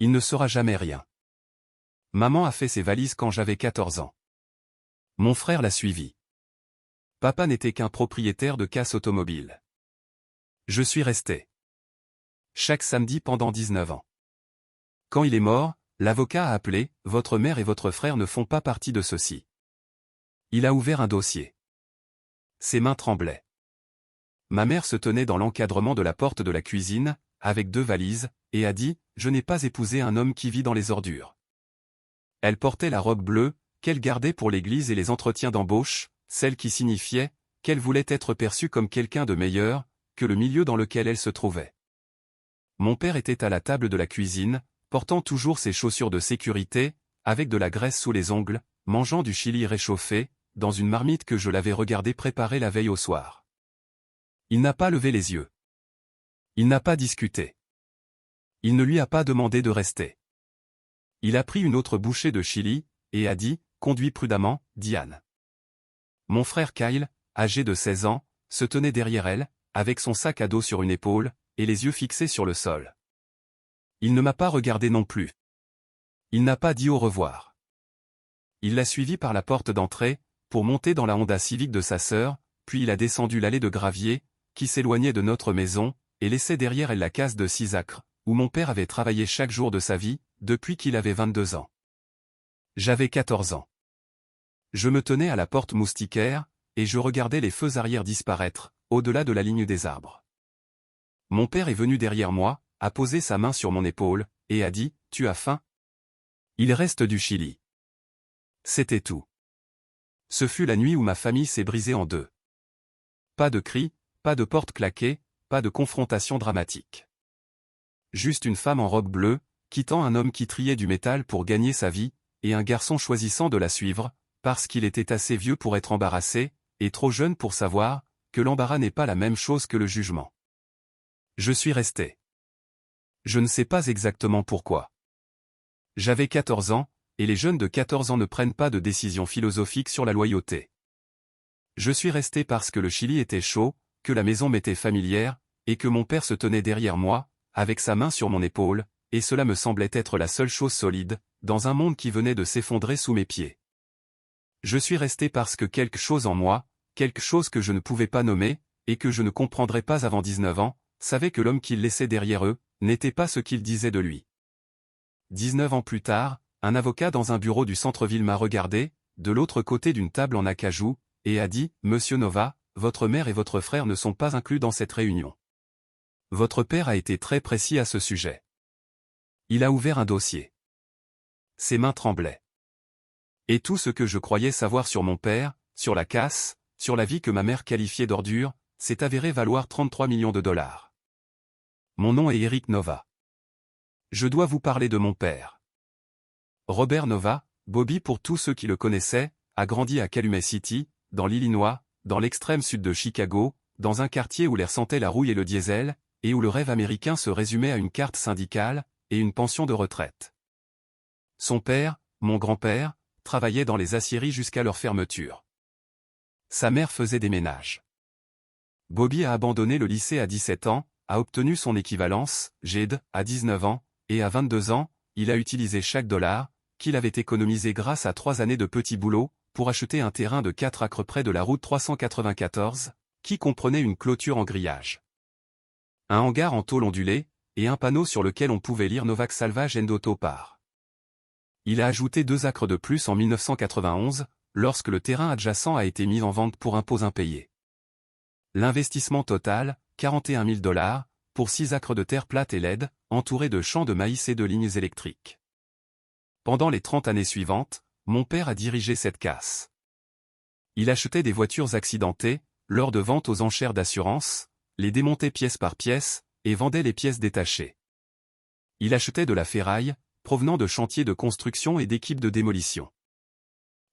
Il ne sera jamais rien. Maman a fait ses valises quand j'avais 14 ans. Mon frère l'a suivi. Papa n'était qu'un propriétaire de casse automobile. Je suis resté. Chaque samedi pendant 19 ans. Quand il est mort, l'avocat a appelé, votre mère et votre frère ne font pas partie de ceci. Il a ouvert un dossier. Ses mains tremblaient. Ma mère se tenait dans l'encadrement de la porte de la cuisine, avec 2 valises, et a dit, je n'ai pas épousé un homme qui vit dans les ordures. Elle portait la robe bleue, qu'elle gardait pour l'église et les entretiens d'embauche, celle qui signifiait, qu'elle voulait être perçue comme quelqu'un de meilleur, que le milieu dans lequel elle se trouvait. Mon père était à la table de la cuisine, portant toujours ses chaussures de sécurité, avec de la graisse sous les ongles, mangeant du chili réchauffé, dans une marmite que je l'avais regardé préparer la veille au soir. Il n'a pas levé les yeux. Il n'a pas discuté. Il ne lui a pas demandé de rester. Il a pris une autre bouchée de chili, et a dit, conduis prudemment, Diane. Mon frère Kyle, âgé de 16 ans, se tenait derrière elle, avec son sac à dos sur une épaule, et les yeux fixés sur le sol. Il ne m'a pas regardé non plus. Il n'a pas dit au revoir. Il l'a suivi par la porte d'entrée, pour monter dans la Honda Civic de sa sœur, puis il a descendu l'allée de gravier, qui s'éloignait de notre maison, et laissait derrière elle la case de 6 acres, où mon père avait travaillé chaque jour de sa vie, depuis qu'il avait 22 ans. J'avais 14 ans. Je me tenais à la porte moustiquaire, et je regardais les feux arrière disparaître, au-delà de la ligne des arbres. Mon père est venu derrière moi, a posé sa main sur mon épaule, et a dit, « Tu as faim ? Il reste du chili. » C'était tout. Ce fut la nuit où ma famille s'est brisée en deux. Pas de cris, pas de porte claquée, pas de confrontation dramatique. Juste une femme en robe bleue, quittant un homme qui triait du métal pour gagner sa vie, et un garçon choisissant de la suivre, parce qu'il était assez vieux pour être embarrassé, et trop jeune pour savoir, que l'embarras n'est pas la même chose que le jugement. Je suis resté. Je ne sais pas exactement pourquoi. J'avais 14 ans, et les jeunes de 14 ans ne prennent pas de décision philosophique sur la loyauté. Je suis resté parce que le chili était chaud, que la maison m'était familière, et que mon père se tenait derrière moi, avec sa main sur mon épaule, et cela me semblait être la seule chose solide, dans un monde qui venait de s'effondrer sous mes pieds. Je suis resté parce que quelque chose en moi, quelque chose que je ne pouvais pas nommer, et que je ne comprendrais pas avant 19 ans, savait que l'homme qu'ils laissaient derrière eux, n'était pas ce qu'ils disaient de lui. 19 ans plus tard, un avocat dans un bureau du centre-ville m'a regardé, de l'autre côté d'une table en acajou, et a dit, « Monsieur Nova, votre mère et votre frère ne sont pas inclus dans cette réunion. Votre père a été très précis à ce sujet. Il a ouvert un dossier. » Ses mains tremblaient. Et tout ce que je croyais savoir sur mon père, sur la casse, sur la vie que ma mère qualifiait d'ordure, s'est avéré valoir 33 millions de dollars. Mon nom est Eric Nova. Je dois vous parler de mon père. Robert Nova, Bobby pour tous ceux qui le connaissaient, a grandi à Calumet City, dans l'Illinois, dans l'extrême sud de Chicago, dans un quartier où l'air sentait la rouille et le diesel, et où le rêve américain se résumait à une carte syndicale, et une pension de retraite. Son père, mon grand-père, travaillait dans les aciéries jusqu'à leur fermeture. Sa mère faisait des ménages. Bobby a abandonné le lycée à 17 ans, a obtenu son équivalence, GED, à 19 ans, et à 22 ans, il a utilisé chaque dollar, qu'il avait économisé grâce à 3 années de petits boulots, pour acheter un terrain de 4 acres près de la route 394, qui comprenait une clôture en grillage, un hangar en tôle ondulée, et un panneau sur lequel on pouvait lire Novak Salvage and Auto Part. Il a ajouté 2 acres de plus en 1991, lorsque le terrain adjacent a été mis en vente pour impôts impayés. L'investissement total, 41 000 $, pour 6 acres de terre plate et laide, entourés de champs de maïs et de lignes électriques. Pendant les 30 années suivantes, mon père a dirigé cette casse. Il achetait des voitures accidentées, lors de ventes aux enchères d'assurance, les démontait pièce par pièce, et vendait les pièces détachées. Il achetait de la ferraille, provenant de chantiers de construction et d'équipes de démolition.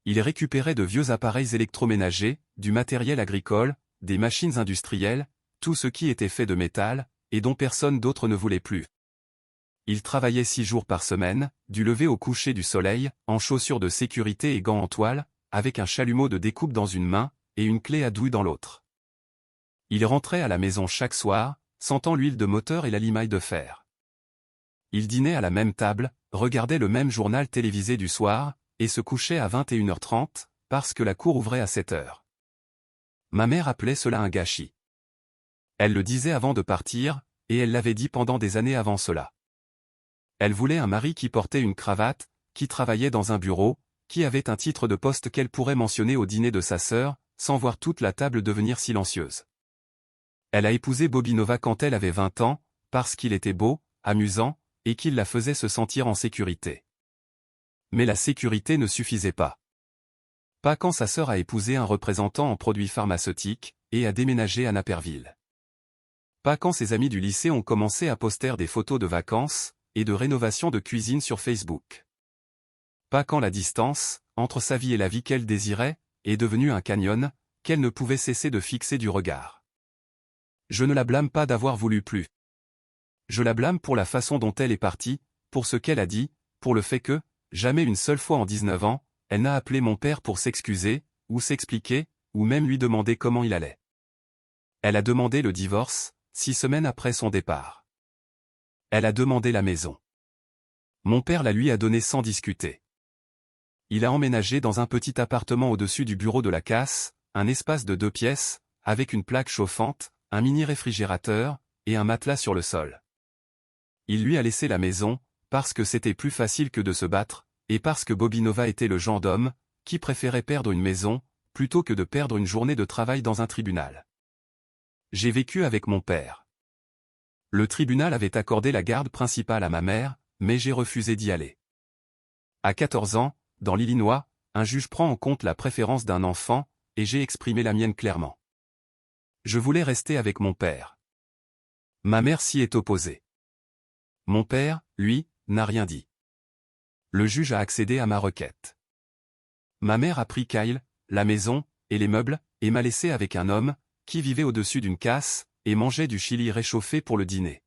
Il récupérait de vieux appareils électroménagers, du matériel agricole, des machines industrielles, tout ce qui était fait de métal, et dont personne d'autre ne voulait plus. Il travaillait 6 jours par semaine, du lever au coucher du soleil, en chaussures de sécurité et gants en toile, avec un chalumeau de découpe dans une main, et une clé à douille dans l'autre. Il rentrait à la maison chaque soir, sentant l'huile de moteur et la limaille de fer. Il dînait à la même table, regardait le même journal télévisé du soir, et se couchait à 21h30, parce que la cour ouvrait à 7h. Ma mère appelait cela un gâchis. Elle le disait avant de partir, et elle l'avait dit pendant des années avant cela. Elle voulait un mari qui portait une cravate, qui travaillait dans un bureau, qui avait un titre de poste qu'elle pourrait mentionner au dîner de sa sœur, sans voir toute la table devenir silencieuse. Elle a épousé Bobby Nova quand elle avait 20 ans, parce qu'il était beau, amusant, et qu'il la faisait se sentir en sécurité. Mais la sécurité ne suffisait pas. Pas quand sa sœur a épousé un représentant en produits pharmaceutiques, et a déménagé à Naperville. Pas quand ses amis du lycée ont commencé à poster des photos de vacances, et de rénovation de cuisine sur Facebook. Pas quand la distance, entre sa vie et la vie qu'elle désirait, est devenue un canyon, qu'elle ne pouvait cesser de fixer du regard. Je ne la blâme pas d'avoir voulu plus. Je la blâme pour la façon dont elle est partie, pour ce qu'elle a dit, pour le fait que, jamais une seule fois en 19 ans, elle n'a appelé mon père pour s'excuser, ou s'expliquer, ou même lui demander comment il allait. Elle a demandé le divorce, 6 semaines après son départ. Elle a demandé la maison. Mon père la lui a donnée sans discuter. Il a emménagé dans un petit appartement au-dessus du bureau de la casse, un espace de 2 pièces, avec une plaque chauffante, un mini-réfrigérateur, et un matelas sur le sol. Il lui a laissé la maison, parce que c'était plus facile que de se battre, et parce que Bobby Nova était le genre d'homme, qui préférait perdre une maison, plutôt que de perdre une journée de travail dans un tribunal. J'ai vécu avec mon père. Le tribunal avait accordé la garde principale à ma mère, mais j'ai refusé d'y aller. À 14 ans, dans l'Illinois, un juge prend en compte la préférence d'un enfant, et j'ai exprimé la mienne clairement. Je voulais rester avec mon père. Ma mère s'y est opposée. Mon père, lui, n'a rien dit. Le juge a accédé à ma requête. Ma mère a pris Kyle, la maison, et les meubles, et m'a laissé avec un homme, qui vivait au-dessus d'une casse, et mangeait du chili réchauffé pour le dîner.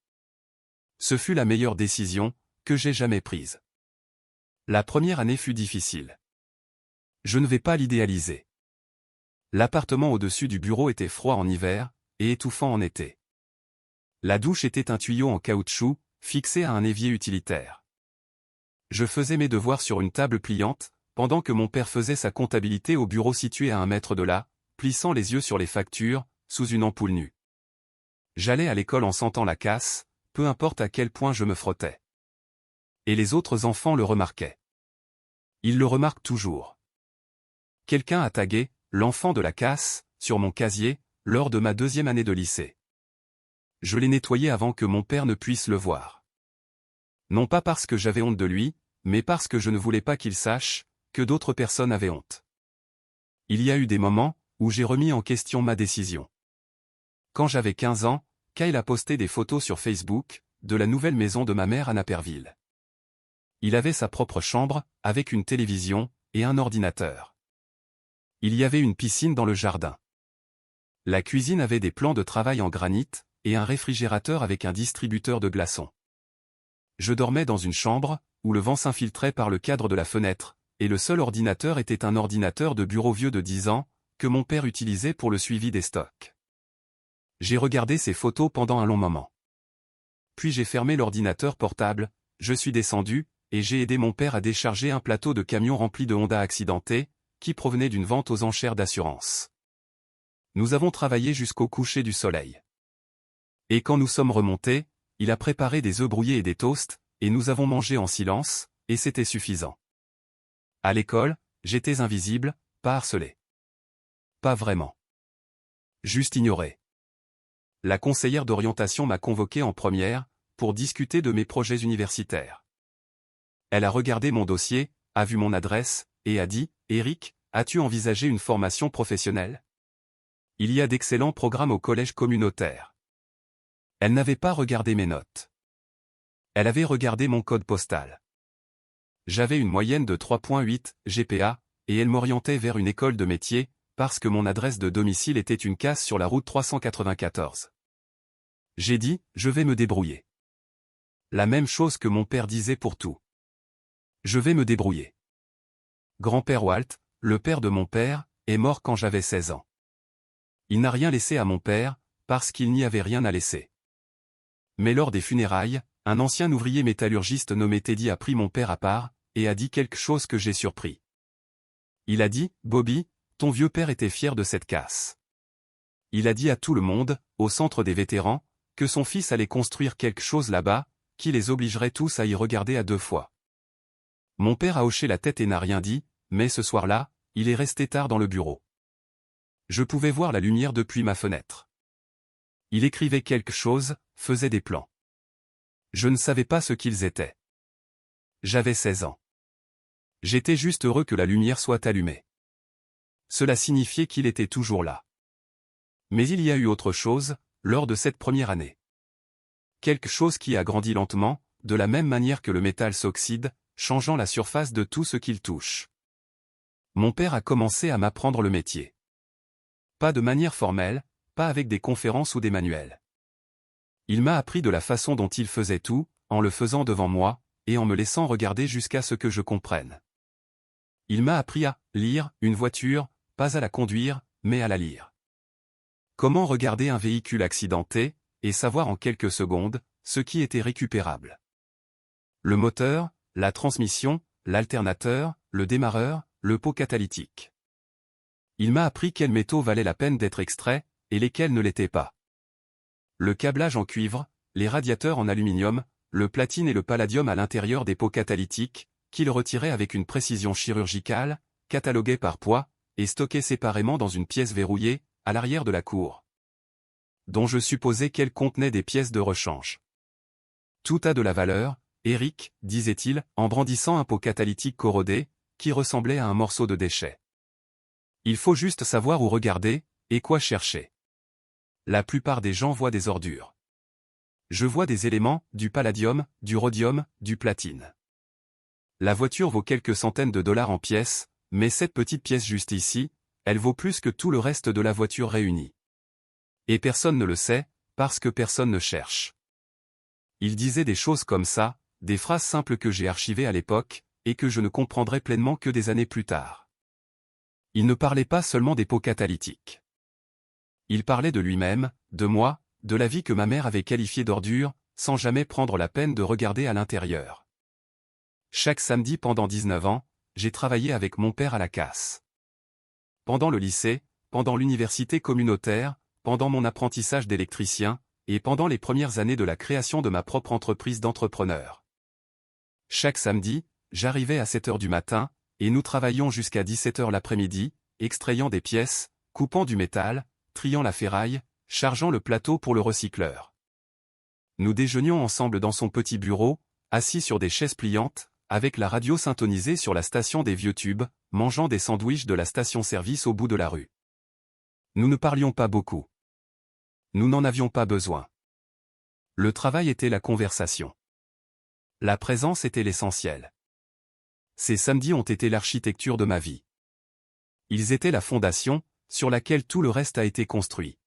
Ce fut la meilleure décision, que j'ai jamais prise. La première année fut difficile. Je ne vais pas l'idéaliser. L'appartement au-dessus du bureau était froid en hiver, et étouffant en été. La douche était un tuyau en caoutchouc, fixé à un évier utilitaire. Je faisais mes devoirs sur une table pliante, pendant que mon père faisait sa comptabilité au bureau situé à 1 mètre de là, plissant les yeux sur les factures, sous une ampoule nue. J'allais à l'école en sentant la casse, peu importe à quel point je me frottais. Et les autres enfants le remarquaient. Ils le remarquent toujours. Quelqu'un a tagué « l'enfant de la casse » sur mon casier, lors de ma 2e année de lycée. Je l'ai nettoyé avant que mon père ne puisse le voir. Non pas parce que j'avais honte de lui, mais parce que je ne voulais pas qu'il sache que d'autres personnes avaient honte. Il y a eu des moments où j'ai remis en question ma décision. Quand j'avais 15 ans, Kyle a posté des photos sur Facebook de la nouvelle maison de ma mère à Naperville. Il avait sa propre chambre, avec une télévision et un ordinateur. Il y avait une piscine dans le jardin. La cuisine avait des plans de travail en granit, et un réfrigérateur avec un distributeur de glaçons. Je dormais dans une chambre, où le vent s'infiltrait par le cadre de la fenêtre, et le seul ordinateur était un ordinateur de bureau vieux de 10 ans, que mon père utilisait pour le suivi des stocks. J'ai regardé ces photos pendant un long moment. Puis j'ai fermé l'ordinateur portable, je suis descendu, et j'ai aidé mon père à décharger un plateau de camions rempli de Honda accidentés, qui provenait d'une vente aux enchères d'assurance. Nous avons travaillé jusqu'au coucher du soleil. Et quand nous sommes remontés, il a préparé des œufs brouillés et des toasts, et nous avons mangé en silence, et c'était suffisant. À l'école, j'étais invisible, pas harcelé. Pas vraiment. Juste ignoré. La conseillère d'orientation m'a convoqué en première, pour discuter de mes projets universitaires. Elle a regardé mon dossier, a vu mon adresse, et a dit, « Eric, as-tu envisagé une formation professionnelle ? Il y a d'excellents programmes au collège communautaire. » Elle n'avait pas regardé mes notes. Elle avait regardé mon code postal. J'avais une moyenne de 3,8 GPA, et elle m'orientait vers une école de métier, parce que mon adresse de domicile était une case sur la route 394. J'ai dit, je vais me débrouiller. La même chose que mon père disait pour tout. Je vais me débrouiller. Grand-père Walt, le père de mon père, est mort quand j'avais 16 ans. Il n'a rien laissé à mon père, parce qu'il n'y avait rien à laisser. Mais lors des funérailles, un ancien ouvrier métallurgiste nommé Teddy a pris mon père à part, et a dit quelque chose que j'ai surpris. Il a dit, Bobby, ton vieux père était fier de cette casse. Il a dit à tout le monde, au centre des vétérans, que son fils allait construire quelque chose là-bas, qui les obligerait tous à y regarder à 2 fois. Mon père a hoché la tête et n'a rien dit, mais ce soir-là, il est resté tard dans le bureau. Je pouvais voir la lumière depuis ma fenêtre. Il écrivait quelque chose, faisait des plans. Je ne savais pas ce qu'ils étaient. J'avais 16 ans. J'étais juste heureux que la lumière soit allumée. Cela signifiait qu'il était toujours là. Mais il y a eu autre chose, lors de cette première année. Quelque chose qui a grandi lentement, de la même manière que le métal s'oxyde, changeant la surface de tout ce qu'il touche. Mon père a commencé à m'apprendre le métier. Pas de manière formelle, pas avec des conférences ou des manuels. Il m'a appris de la façon dont il faisait tout, en le faisant devant moi, et en me laissant regarder jusqu'à ce que je comprenne. Il m'a appris à lire une voiture, pas à la conduire, mais à la lire. Comment regarder un véhicule accidenté, et savoir en quelques secondes, ce qui était récupérable. Le moteur, la transmission, l'alternateur, le démarreur, le pot catalytique. Il m'a appris quels métaux valaient la peine d'être extraits, et lesquels ne l'étaient pas. Le câblage en cuivre, les radiateurs en aluminium, le platine et le palladium à l'intérieur des pots catalytiques, qu'il retirait avec une précision chirurgicale, catalogués par poids, et stockés séparément dans une pièce verrouillée, à l'arrière de la cour. Dont je supposais qu'elle contenait des pièces de rechange. Tout a de la valeur, Eric, disait-il, en brandissant un pot catalytique corrodé, qui ressemblait à un morceau de déchet. Il faut juste savoir où regarder, et quoi chercher. La plupart des gens voient des ordures. Je vois des éléments, du palladium, du rhodium, du platine. La voiture vaut quelques centaines de dollars en pièces, mais cette petite pièce juste ici, elle vaut plus que tout le reste de la voiture réunie. Et personne ne le sait, parce que personne ne cherche. Il disait des choses comme ça, des phrases simples que j'ai archivées à l'époque, et que je ne comprendrai pleinement que des années plus tard. Il ne parlait pas seulement des pots catalytiques. Il parlait de lui-même, de moi, de la vie que ma mère avait qualifiée d'ordure, sans jamais prendre la peine de regarder à l'intérieur. Chaque samedi pendant 19 ans, j'ai travaillé avec mon père à la casse. Pendant le lycée, pendant l'université communautaire, pendant mon apprentissage d'électricien, et pendant les premières années de la création de ma propre entreprise d'entrepreneur. Chaque samedi, j'arrivais à 7 heures du matin, et nous travaillions jusqu'à 17 heures l'après-midi, extrayant des pièces, coupant du métal, triant la ferraille, chargeant le plateau pour le recycleur. Nous déjeunions ensemble dans son petit bureau, assis sur des chaises pliantes, avec la radio syntonisée sur la station des vieux tubes, mangeant des sandwichs de la station-service au bout de la rue. Nous ne parlions pas beaucoup. Nous n'en avions pas besoin. Le travail était la conversation. La présence était l'essentiel. Ces samedis ont été l'architecture de ma vie. Ils étaient la fondation, sur laquelle tout le reste a été construit.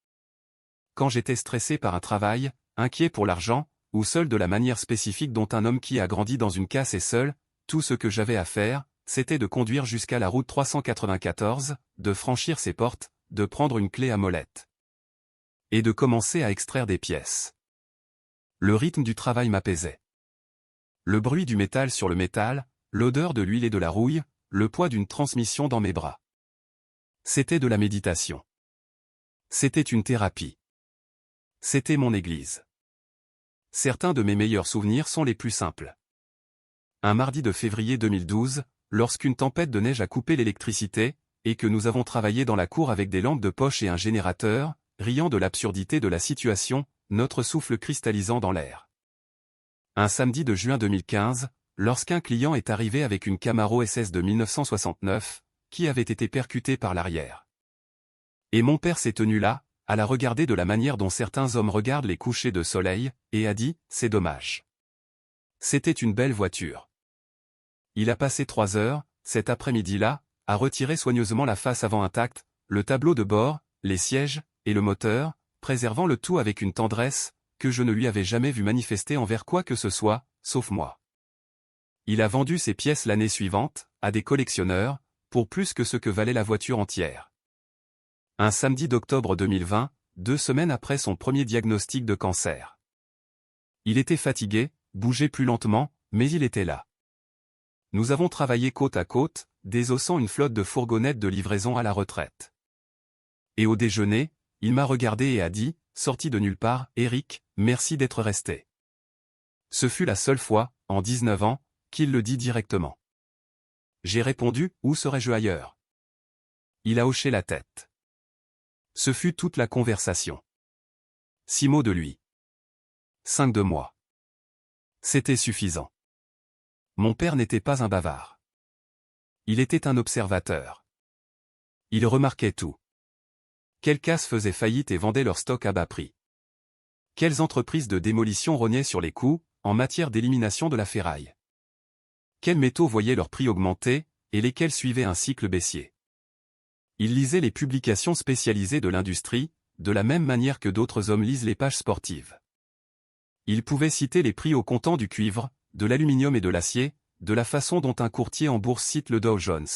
Quand j'étais stressé par un travail, inquiet pour l'argent, ou seul de la manière spécifique dont un homme qui a grandi dans une casse est seul, tout ce que j'avais à faire, c'était de conduire jusqu'à la route 394, de franchir ses portes, de prendre une clé à molette. Et de commencer à extraire des pièces. Le rythme du travail m'apaisait. Le bruit du métal sur le métal, l'odeur de l'huile et de la rouille, le poids d'une transmission dans mes bras. C'était de la méditation. C'était une thérapie. C'était mon église. Certains de mes meilleurs souvenirs sont les plus simples. Un mardi de février 2012, lorsqu'une tempête de neige a coupé l'électricité, et que nous avons travaillé dans la cour avec des lampes de poche et un générateur, riant de l'absurdité de la situation, notre souffle cristallisant dans l'air. Un samedi de juin 2015, lorsqu'un client est arrivé avec une Camaro SS de 1969, qui avait été percutée par l'arrière. Et mon père s'est tenu là, à la regarder de la manière dont certains hommes regardent les couchers de soleil, et a dit, c'est dommage. C'était une belle voiture. Il a passé 3 heures, cet après-midi-là, à retirer soigneusement la face avant intacte, le tableau de bord, les sièges, et le moteur, préservant le tout avec une tendresse, que je ne lui avais jamais vu manifester envers quoi que ce soit, sauf moi. Il a vendu ses pièces l'année suivante, à des collectionneurs, pour plus que ce que valait la voiture entière. Un samedi d'octobre 2020, 2 semaines après son premier diagnostic de cancer. Il était fatigué, bougeait plus lentement, mais il était là. Nous avons travaillé côte à côte, désossant une flotte de fourgonnettes de livraison à la retraite. Et au déjeuner, il m'a regardé et a dit, sorti de nulle part, « Eric, merci d'être resté. » Ce fut la seule fois, en 19 ans, qu'il le dit directement. J'ai répondu, où serais-je ailleurs? Il a hoché la tête. Ce fut toute la conversation. 6 mots de lui. 5 de moi. C'était suffisant. Mon père n'était pas un bavard. Il était un observateur. Il remarquait tout. Quelles cases faisaient faillite et vendaient leur stock à bas prix? Quelles entreprises de démolition rognaient sur les coûts, en matière d'élimination de la ferraille? Quels métaux voyaient leur prix augmenter, et lesquels suivaient un cycle baissier? Il lisait les publications spécialisées de l'industrie, de la même manière que d'autres hommes lisent les pages sportives. Il pouvait citer les prix au comptant du cuivre, de l'aluminium et de l'acier, de la façon dont un courtier en bourse cite le Dow Jones.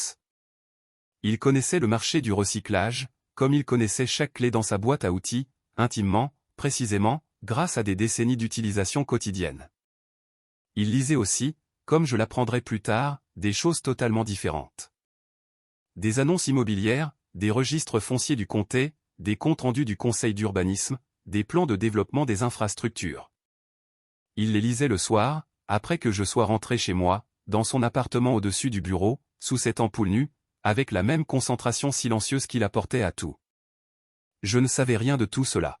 Il connaissait le marché du recyclage, comme il connaissait chaque clé dans sa boîte à outils, intimement, précisément, grâce à des décennies d'utilisation quotidienne. Il lisait aussi, comme je l'apprendrai plus tard, des choses totalement différentes. Des annonces immobilières, des registres fonciers du comté, des comptes rendus du conseil d'urbanisme, des plans de développement des infrastructures. Il les lisait le soir, après que je sois rentré chez moi, dans son appartement au-dessus du bureau, sous cette ampoule nue, avec la même concentration silencieuse qu'il apportait à tout. Je ne savais rien de tout cela.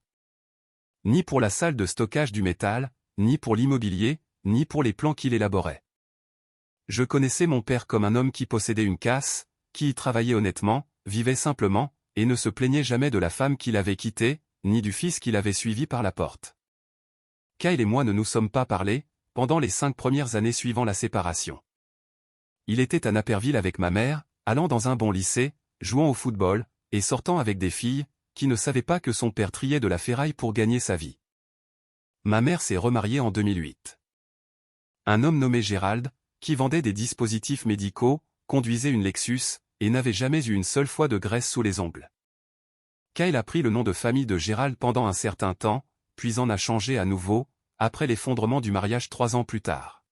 Ni pour la salle de stockage du métal, ni pour l'immobilier, ni pour les plans qu'il élaborait. Je connaissais mon père comme un homme qui possédait une casse, qui y travaillait honnêtement, vivait simplement, et ne se plaignait jamais de la femme qu'il avait quittée, ni du fils qu'il avait suivi par la porte. Kyle et moi ne nous sommes pas parlé, pendant les 5 premières années suivant la séparation. Il était à Naperville avec ma mère, allant dans un bon lycée, jouant au football, et sortant avec des filles, qui ne savaient pas que son père triait de la ferraille pour gagner sa vie. Ma mère s'est remariée en 2008. Un homme nommé Gérald, qui vendait des dispositifs médicaux, conduisait une Lexus, et n'avait jamais eu une seule fois de graisse sous les ongles. Kyle a pris le nom de famille de Gérald pendant un certain temps, puis en a changé à nouveau, après l'effondrement du mariage 3 ans plus tard.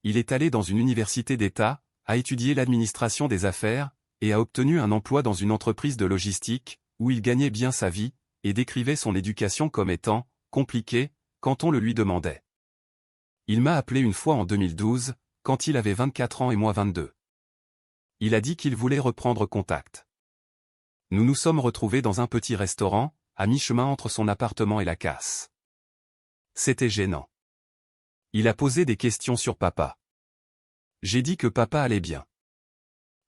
Il est allé dans une université d'État, a étudié l'administration des affaires, et a obtenu un emploi dans une entreprise de logistique, où il gagnait bien sa vie, et décrivait son éducation comme étant « compliquée » quand on le lui demandait. Il m'a appelé une fois en 2012, quand il avait 24 ans et moi 22. Il a dit qu'il voulait reprendre contact. Nous nous sommes retrouvés dans un petit restaurant, à mi-chemin entre son appartement et la casse. C'était gênant. Il a posé des questions sur papa. J'ai dit que papa allait bien.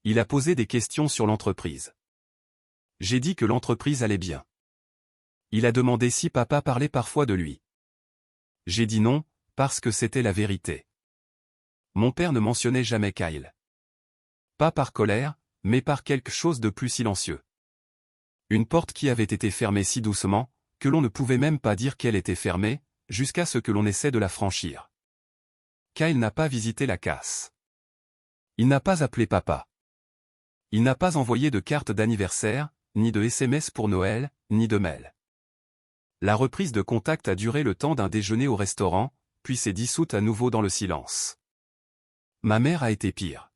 Il a posé des questions sur l'entreprise. J'ai dit que l'entreprise allait bien. Il a demandé si papa parlait parfois de lui. J'ai dit non, parce que c'était la vérité. Mon père ne mentionnait jamais Kyle. Pas par colère, mais par quelque chose de plus silencieux. Une porte qui avait été fermée si doucement, que l'on ne pouvait même pas dire qu'elle était fermée, jusqu'à ce que l'on essaie de la franchir. Kyle n'a pas visité la casse. Il n'a pas appelé papa. Il n'a pas envoyé de carte d'anniversaire, ni de SMS pour Noël, ni de mail. La reprise de contact a duré le temps d'un déjeuner au restaurant, puis s'est dissoute à nouveau dans le silence. Ma mère a été pire.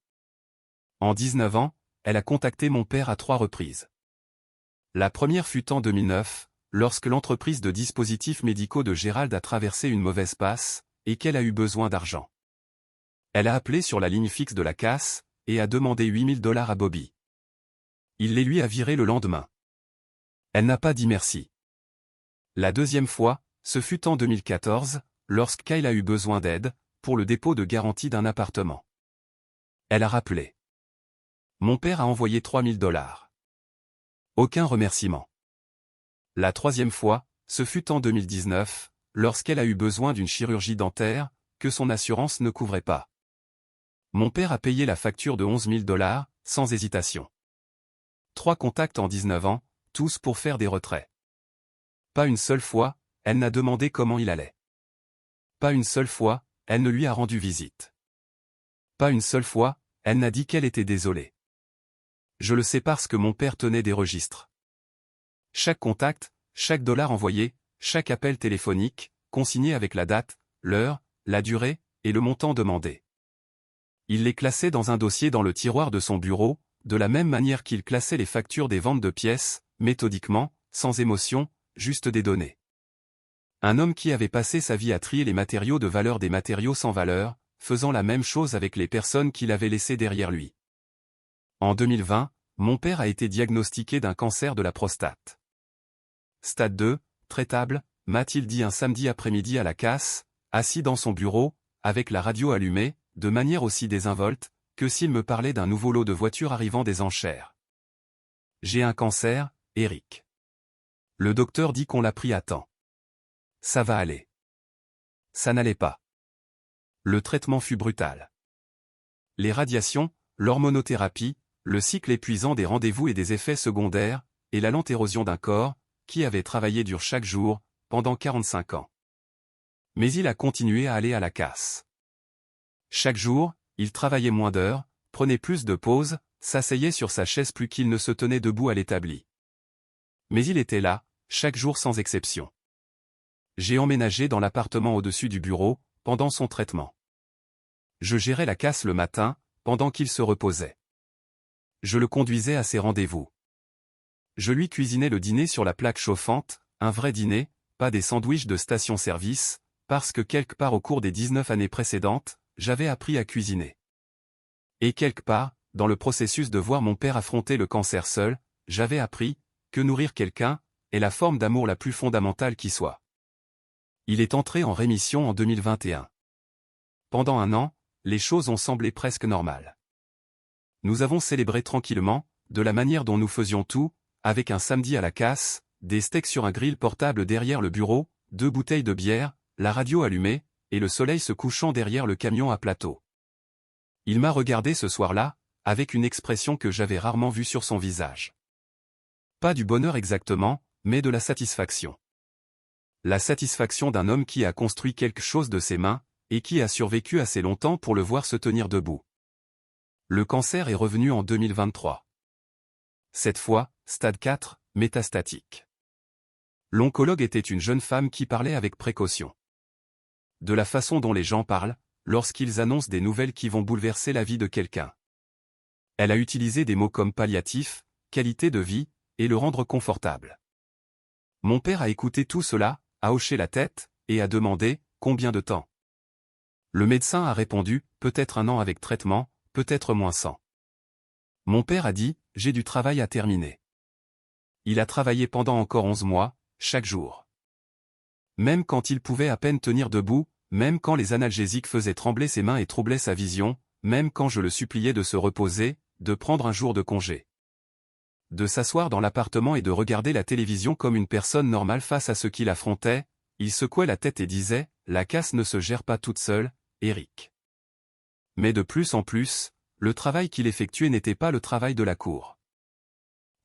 En 19 ans, elle a contacté mon père à 3 reprises. La première fut en 2009, lorsque l'entreprise de dispositifs médicaux de Gérald a traversé une mauvaise passe, et qu'elle a eu besoin d'argent. Elle a appelé sur la ligne fixe de la casse, et a demandé $8 000 à Bobby. Il les lui a virés le lendemain. Elle n'a pas dit merci. La deuxième fois, ce fut en 2014, lorsque Kyle a eu besoin d'aide, pour le dépôt de garantie d'un appartement. Elle a rappelé. Mon père a envoyé $3 000. Aucun remerciement. La troisième fois, ce fut en 2019, lorsqu'elle a eu besoin d'une chirurgie dentaire, que son assurance ne couvrait pas. Mon père a payé la facture de $11 000, sans hésitation. 3 contacts en 19 ans, tous pour faire des retraits. Pas une seule fois, elle n'a demandé comment il allait. Pas une seule fois, elle ne lui a rendu visite. Pas une seule fois, elle n'a dit qu'elle était désolée. Je le sais parce que mon père tenait des registres. Chaque contact, chaque dollar envoyé, chaque appel téléphonique, consigné avec la date, l'heure, la durée, et le montant demandé. Il les classait dans un dossier dans le tiroir de son bureau, de la même manière qu'il classait les factures des ventes de pièces, méthodiquement, sans émotion, juste des données. Un homme qui avait passé sa vie à trier les matériaux de valeur des matériaux sans valeur, faisant la même chose avec les personnes qu'il avait laissées derrière lui. En 2020, mon père a été diagnostiqué d'un cancer de la prostate. Stade 2, traitable, m'a-t-il dit un samedi après-midi à la casse, assis dans son bureau, avec la radio allumée, de manière aussi désinvolte, que s'il me parlait d'un nouveau lot de voitures arrivant des enchères. J'ai un cancer, Eric. Le docteur dit qu'on l'a pris à temps. Ça va aller. Ça n'allait pas. Le traitement fut brutal. Les radiations, l'hormonothérapie, le cycle épuisant des rendez-vous et des effets secondaires, et la lente érosion d'un corps, qui avait travaillé dur chaque jour, pendant 45 ans. Mais il a continué à aller à la casse. Chaque jour, il travaillait moins d'heures, prenait plus de pauses, s'asseyait sur sa chaise plus qu'il ne se tenait debout à l'établi. Mais il était là, chaque jour sans exception. J'ai emménagé dans l'appartement au-dessus du bureau, pendant son traitement. Je gérais la casse le matin, pendant qu'il se reposait. Je le conduisais à ses rendez-vous. Je lui cuisinais le dîner sur la plaque chauffante, un vrai dîner, pas des sandwichs de station-service, parce que quelque part au cours des 19 années précédentes, j'avais appris à cuisiner. Et quelque part, dans le processus de voir mon père affronter le cancer seul, j'avais appris que nourrir quelqu'un est la forme d'amour la plus fondamentale qui soit. Il est entré en rémission en 2021. Pendant un an, les choses ont semblé presque normales. Nous avons célébré tranquillement, de la manière dont nous faisions tout, avec un samedi à la casse, des steaks sur un grill portable derrière le bureau, 2 bouteilles de bière, la radio allumée, et le soleil se couchant derrière le camion à plateau. Il m'a regardé ce soir-là, avec une expression que j'avais rarement vue sur son visage. Pas du bonheur exactement, mais de la satisfaction. La satisfaction d'un homme qui a construit quelque chose de ses mains, et qui a survécu assez longtemps pour le voir se tenir debout. Le cancer est revenu en 2023. Cette fois, stade 4, métastatique. L'oncologue était une jeune femme qui parlait avec précaution. De la façon dont les gens parlent, lorsqu'ils annoncent des nouvelles qui vont bouleverser la vie de quelqu'un. Elle a utilisé des mots comme palliatif, qualité de vie, et le rendre confortable. Mon père a écouté tout cela, a hoché la tête, et a demandé « Combien de temps ?» Le médecin a répondu « Peut-être 1 an avec traitement, peut-être moins 100. » Mon père a dit « J'ai du travail à terminer. » Il a travaillé pendant encore 11 mois, chaque jour. Même quand il pouvait à peine tenir debout, même quand les analgésiques faisaient trembler ses mains et troublaient sa vision, même quand je le suppliais de se reposer, de prendre un jour de congé. De s'asseoir dans l'appartement et de regarder la télévision comme une personne normale face à ce qu'il affrontait, il secouait la tête et disait « La casse ne se gère pas toute seule, Eric. » Mais de plus en plus, le travail qu'il effectuait n'était pas le travail de la cour.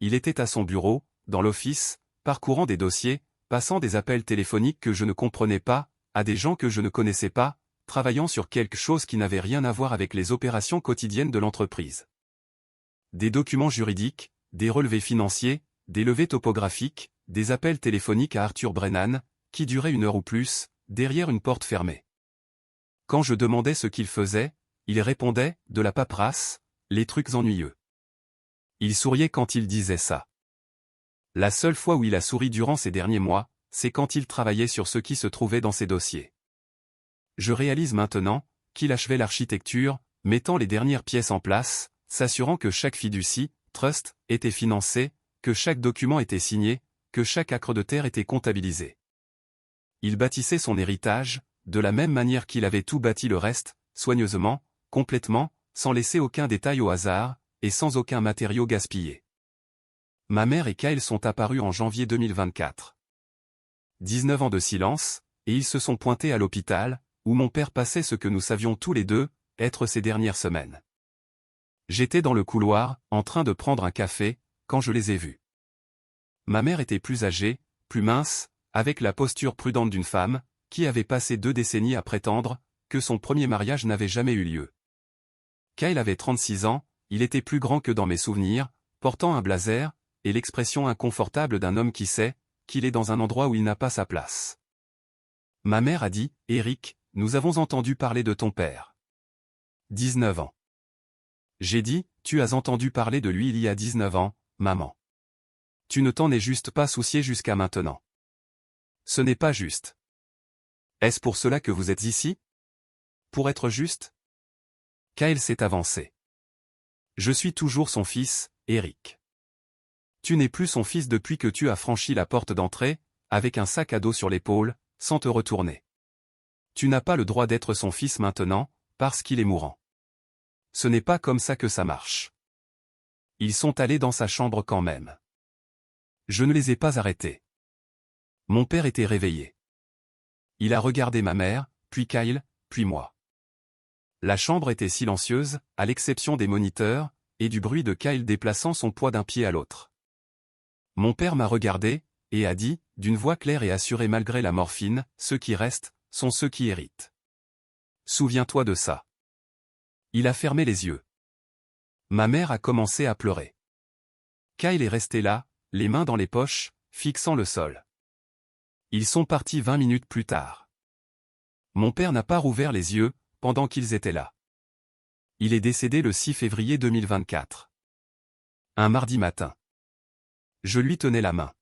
Il était à son bureau, dans l'office, parcourant des dossiers, passant des appels téléphoniques que je ne comprenais pas, à des gens que je ne connaissais pas, travaillant sur quelque chose qui n'avait rien à voir avec les opérations quotidiennes de l'entreprise. Des documents juridiques, des relevés financiers, des levées topographiques, des appels téléphoniques à Arthur Brennan, qui duraient 1 heure ou plus, derrière une porte fermée. Quand je demandais ce qu'il faisait, il répondait « de la paperasse, les trucs ennuyeux ». Il souriait quand il disait ça. La seule fois où il a souri durant ces derniers mois, c'est quand il travaillait sur ce qui se trouvait dans ses dossiers. Je réalise maintenant qu'il achevait l'architecture, mettant les dernières pièces en place, s'assurant que chaque fiducie, trust, était financé, que chaque document était signé, que chaque acre de terre était comptabilisé. Il bâtissait son héritage, de la même manière qu'il avait tout bâti le reste, soigneusement, complètement, sans laisser aucun détail au hasard, et sans aucun matériau gaspillé. Ma mère et Kyle sont apparus en janvier 2024. 19 ans de silence, et ils se sont pointés à l'hôpital, où mon père passait ce que nous savions tous les deux, être ses dernières semaines. J'étais dans le couloir, en train de prendre un café, quand je les ai vus. Ma mère était plus âgée, plus mince, avec la posture prudente d'une femme, qui avait passé 2 décennies à prétendre que son premier mariage n'avait jamais eu lieu. Kyle avait 36 ans, il était plus grand que dans mes souvenirs, portant un blazer, et l'expression inconfortable d'un homme qui sait qu'il est dans un endroit où il n'a pas sa place. Ma mère a dit « Eric, nous avons entendu parler de ton père. 19 ans. J'ai dit, tu as entendu parler de lui il y a 19 ans, maman. Tu ne t'en es juste pas soucié jusqu'à maintenant. Ce n'est pas juste. Est-ce pour cela que vous êtes ici? Pour être juste? Kyle s'est avancé. Je suis toujours son fils, Eric. Tu n'es plus son fils depuis que tu as franchi la porte d'entrée, avec un sac à dos sur l'épaule, sans te retourner. Tu n'as pas le droit d'être son fils maintenant, parce qu'il est mourant. Ce n'est pas comme ça que ça marche. Ils sont allés dans sa chambre quand même. Je ne les ai pas arrêtés. Mon père était réveillé. Il a regardé ma mère, puis Kyle, puis moi. La chambre était silencieuse, à l'exception des moniteurs, et du bruit de Kyle déplaçant son poids d'un pied à l'autre. Mon père m'a regardé, et a dit, d'une voix claire et assurée malgré la morphine, ceux qui restent, sont ceux qui héritent. Souviens-toi de ça. Il a fermé les yeux. Ma mère a commencé à pleurer. Kyle est resté là, les mains dans les poches, fixant le sol. Ils sont partis 20 minutes plus tard. Mon père n'a pas rouvert les yeux, pendant qu'ils étaient là. Il est décédé le 6 février 2024. Un mardi matin. Je lui tenais la main.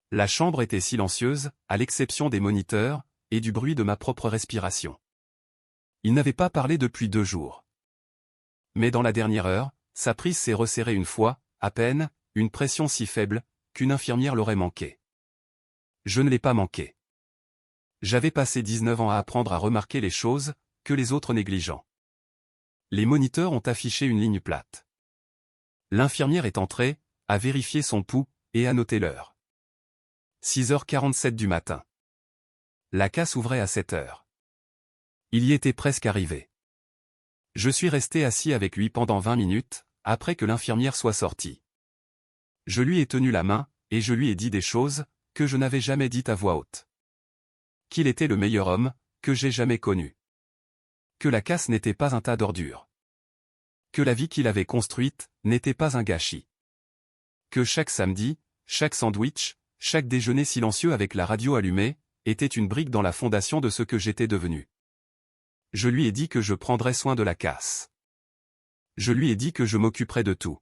La chambre était silencieuse, à l'exception des moniteurs, et du bruit de ma propre respiration. Il n'avait pas parlé depuis 2 jours. Mais dans la dernière heure, sa prise s'est resserrée une fois, à peine, une pression si faible, qu'une infirmière l'aurait manqué. Je ne l'ai pas manqué. J'avais passé 19 ans à apprendre à remarquer les choses, que les autres négligeants. Les moniteurs ont affiché une ligne plate. L'infirmière est entrée, a vérifié son pouls, et a noté l'heure. 6h47 du matin. La casse ouvrait à 7h. Il y était presque arrivé. Je suis resté assis avec lui pendant 20 minutes, après que l'infirmière soit sortie. Je lui ai tenu la main, et je lui ai dit des choses, que je n'avais jamais dites à voix haute. Qu'il était le meilleur homme, que j'ai jamais connu. Que la casse n'était pas un tas d'ordures. Que la vie qu'il avait construite, n'était pas un gâchis. Que chaque samedi, chaque sandwich, chaque déjeuner silencieux avec la radio allumée, était une brique dans la fondation de ce que j'étais devenu. Je lui ai dit que je prendrais soin de la casse. Je lui ai dit que je m'occuperais de tout.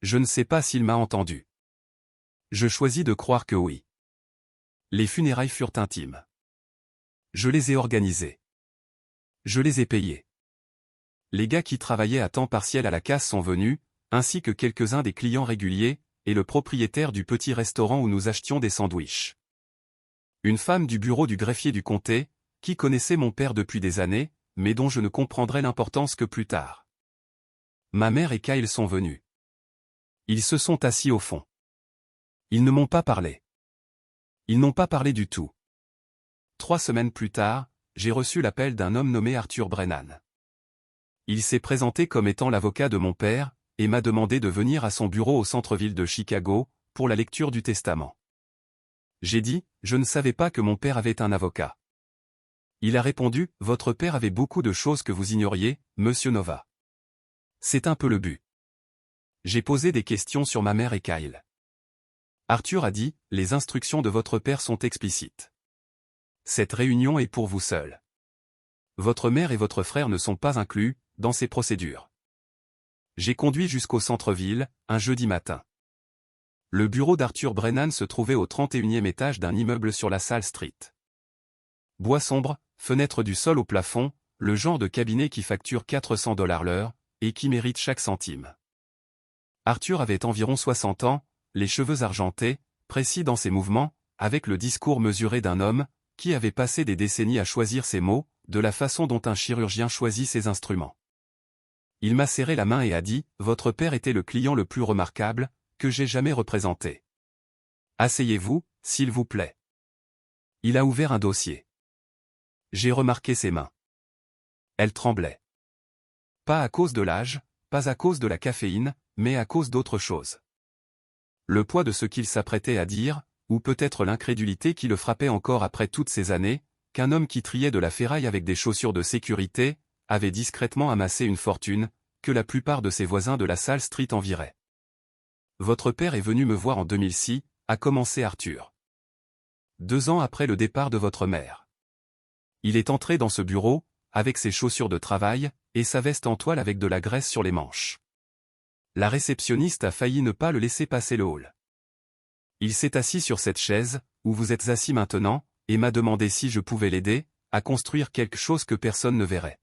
Je ne sais pas s'il m'a entendu. Je choisis de croire que oui. Les funérailles furent intimes. Je les ai organisées. Je les ai payées. Les gars qui travaillaient à temps partiel à la casse sont venus, ainsi que quelques-uns des clients réguliers, et le propriétaire du petit restaurant où nous achetions des sandwichs. Une femme du bureau du greffier du comté, qui connaissait mon père depuis des années, mais dont je ne comprendrai l'importance que plus tard. Ma mère et Kyle sont venus. Ils se sont assis au fond. Ils ne m'ont pas parlé. Ils n'ont pas parlé du tout. 3 semaines plus tard, j'ai reçu l'appel d'un homme nommé Arthur Brennan. Il s'est présenté comme étant l'avocat de mon père, et m'a demandé de venir à son bureau au centre-ville de Chicago, pour la lecture du testament. J'ai dit, je ne savais pas que mon père avait un avocat. Il a répondu, votre père avait beaucoup de choses que vous ignoriez, monsieur Nova. C'est un peu le but. J'ai posé des questions sur ma mère et Kyle. Arthur a dit, les instructions de votre père sont explicites. Cette réunion est pour vous seul. Votre mère et votre frère ne sont pas inclus, dans ces procédures. J'ai conduit jusqu'au centre-ville, un jeudi matin. Le bureau d'Arthur Brennan se trouvait au 31e étage d'un immeuble sur la Salle Street. Bois sombre, fenêtre du sol au plafond, le genre de cabinet qui facture $400 l'heure, et qui mérite chaque centime. Arthur avait environ 60 ans, les cheveux argentés, précis dans ses mouvements, avec le discours mesuré d'un homme, qui avait passé des décennies à choisir ses mots, de la façon dont un chirurgien choisit ses instruments. Il m'a serré la main et a dit, votre père était le client le plus remarquable, que j'ai jamais représenté. Asseyez-vous, s'il vous plaît. Il a ouvert un dossier. J'ai remarqué ses mains. Elles tremblaient. Pas à cause de l'âge, pas à cause de la caféine, mais à cause d'autre chose. Le poids de ce qu'il s'apprêtait à dire, ou peut-être l'incrédulité qui le frappait encore après toutes ces années, qu'un homme qui triait de la ferraille avec des chaussures de sécurité, avait discrètement amassé une fortune, que la plupart de ses voisins de la Salle Street envieraient. Votre père est venu me voir en 2006, a commencé Arthur. 2 ans après le départ de votre mère. Il est entré dans ce bureau, avec ses chaussures de travail, et sa veste en toile avec de la graisse sur les manches. La réceptionniste a failli ne pas le laisser passer le hall. Il s'est assis sur cette chaise, où vous êtes assis maintenant, et m'a demandé si je pouvais l'aider, à construire quelque chose que personne ne verrait.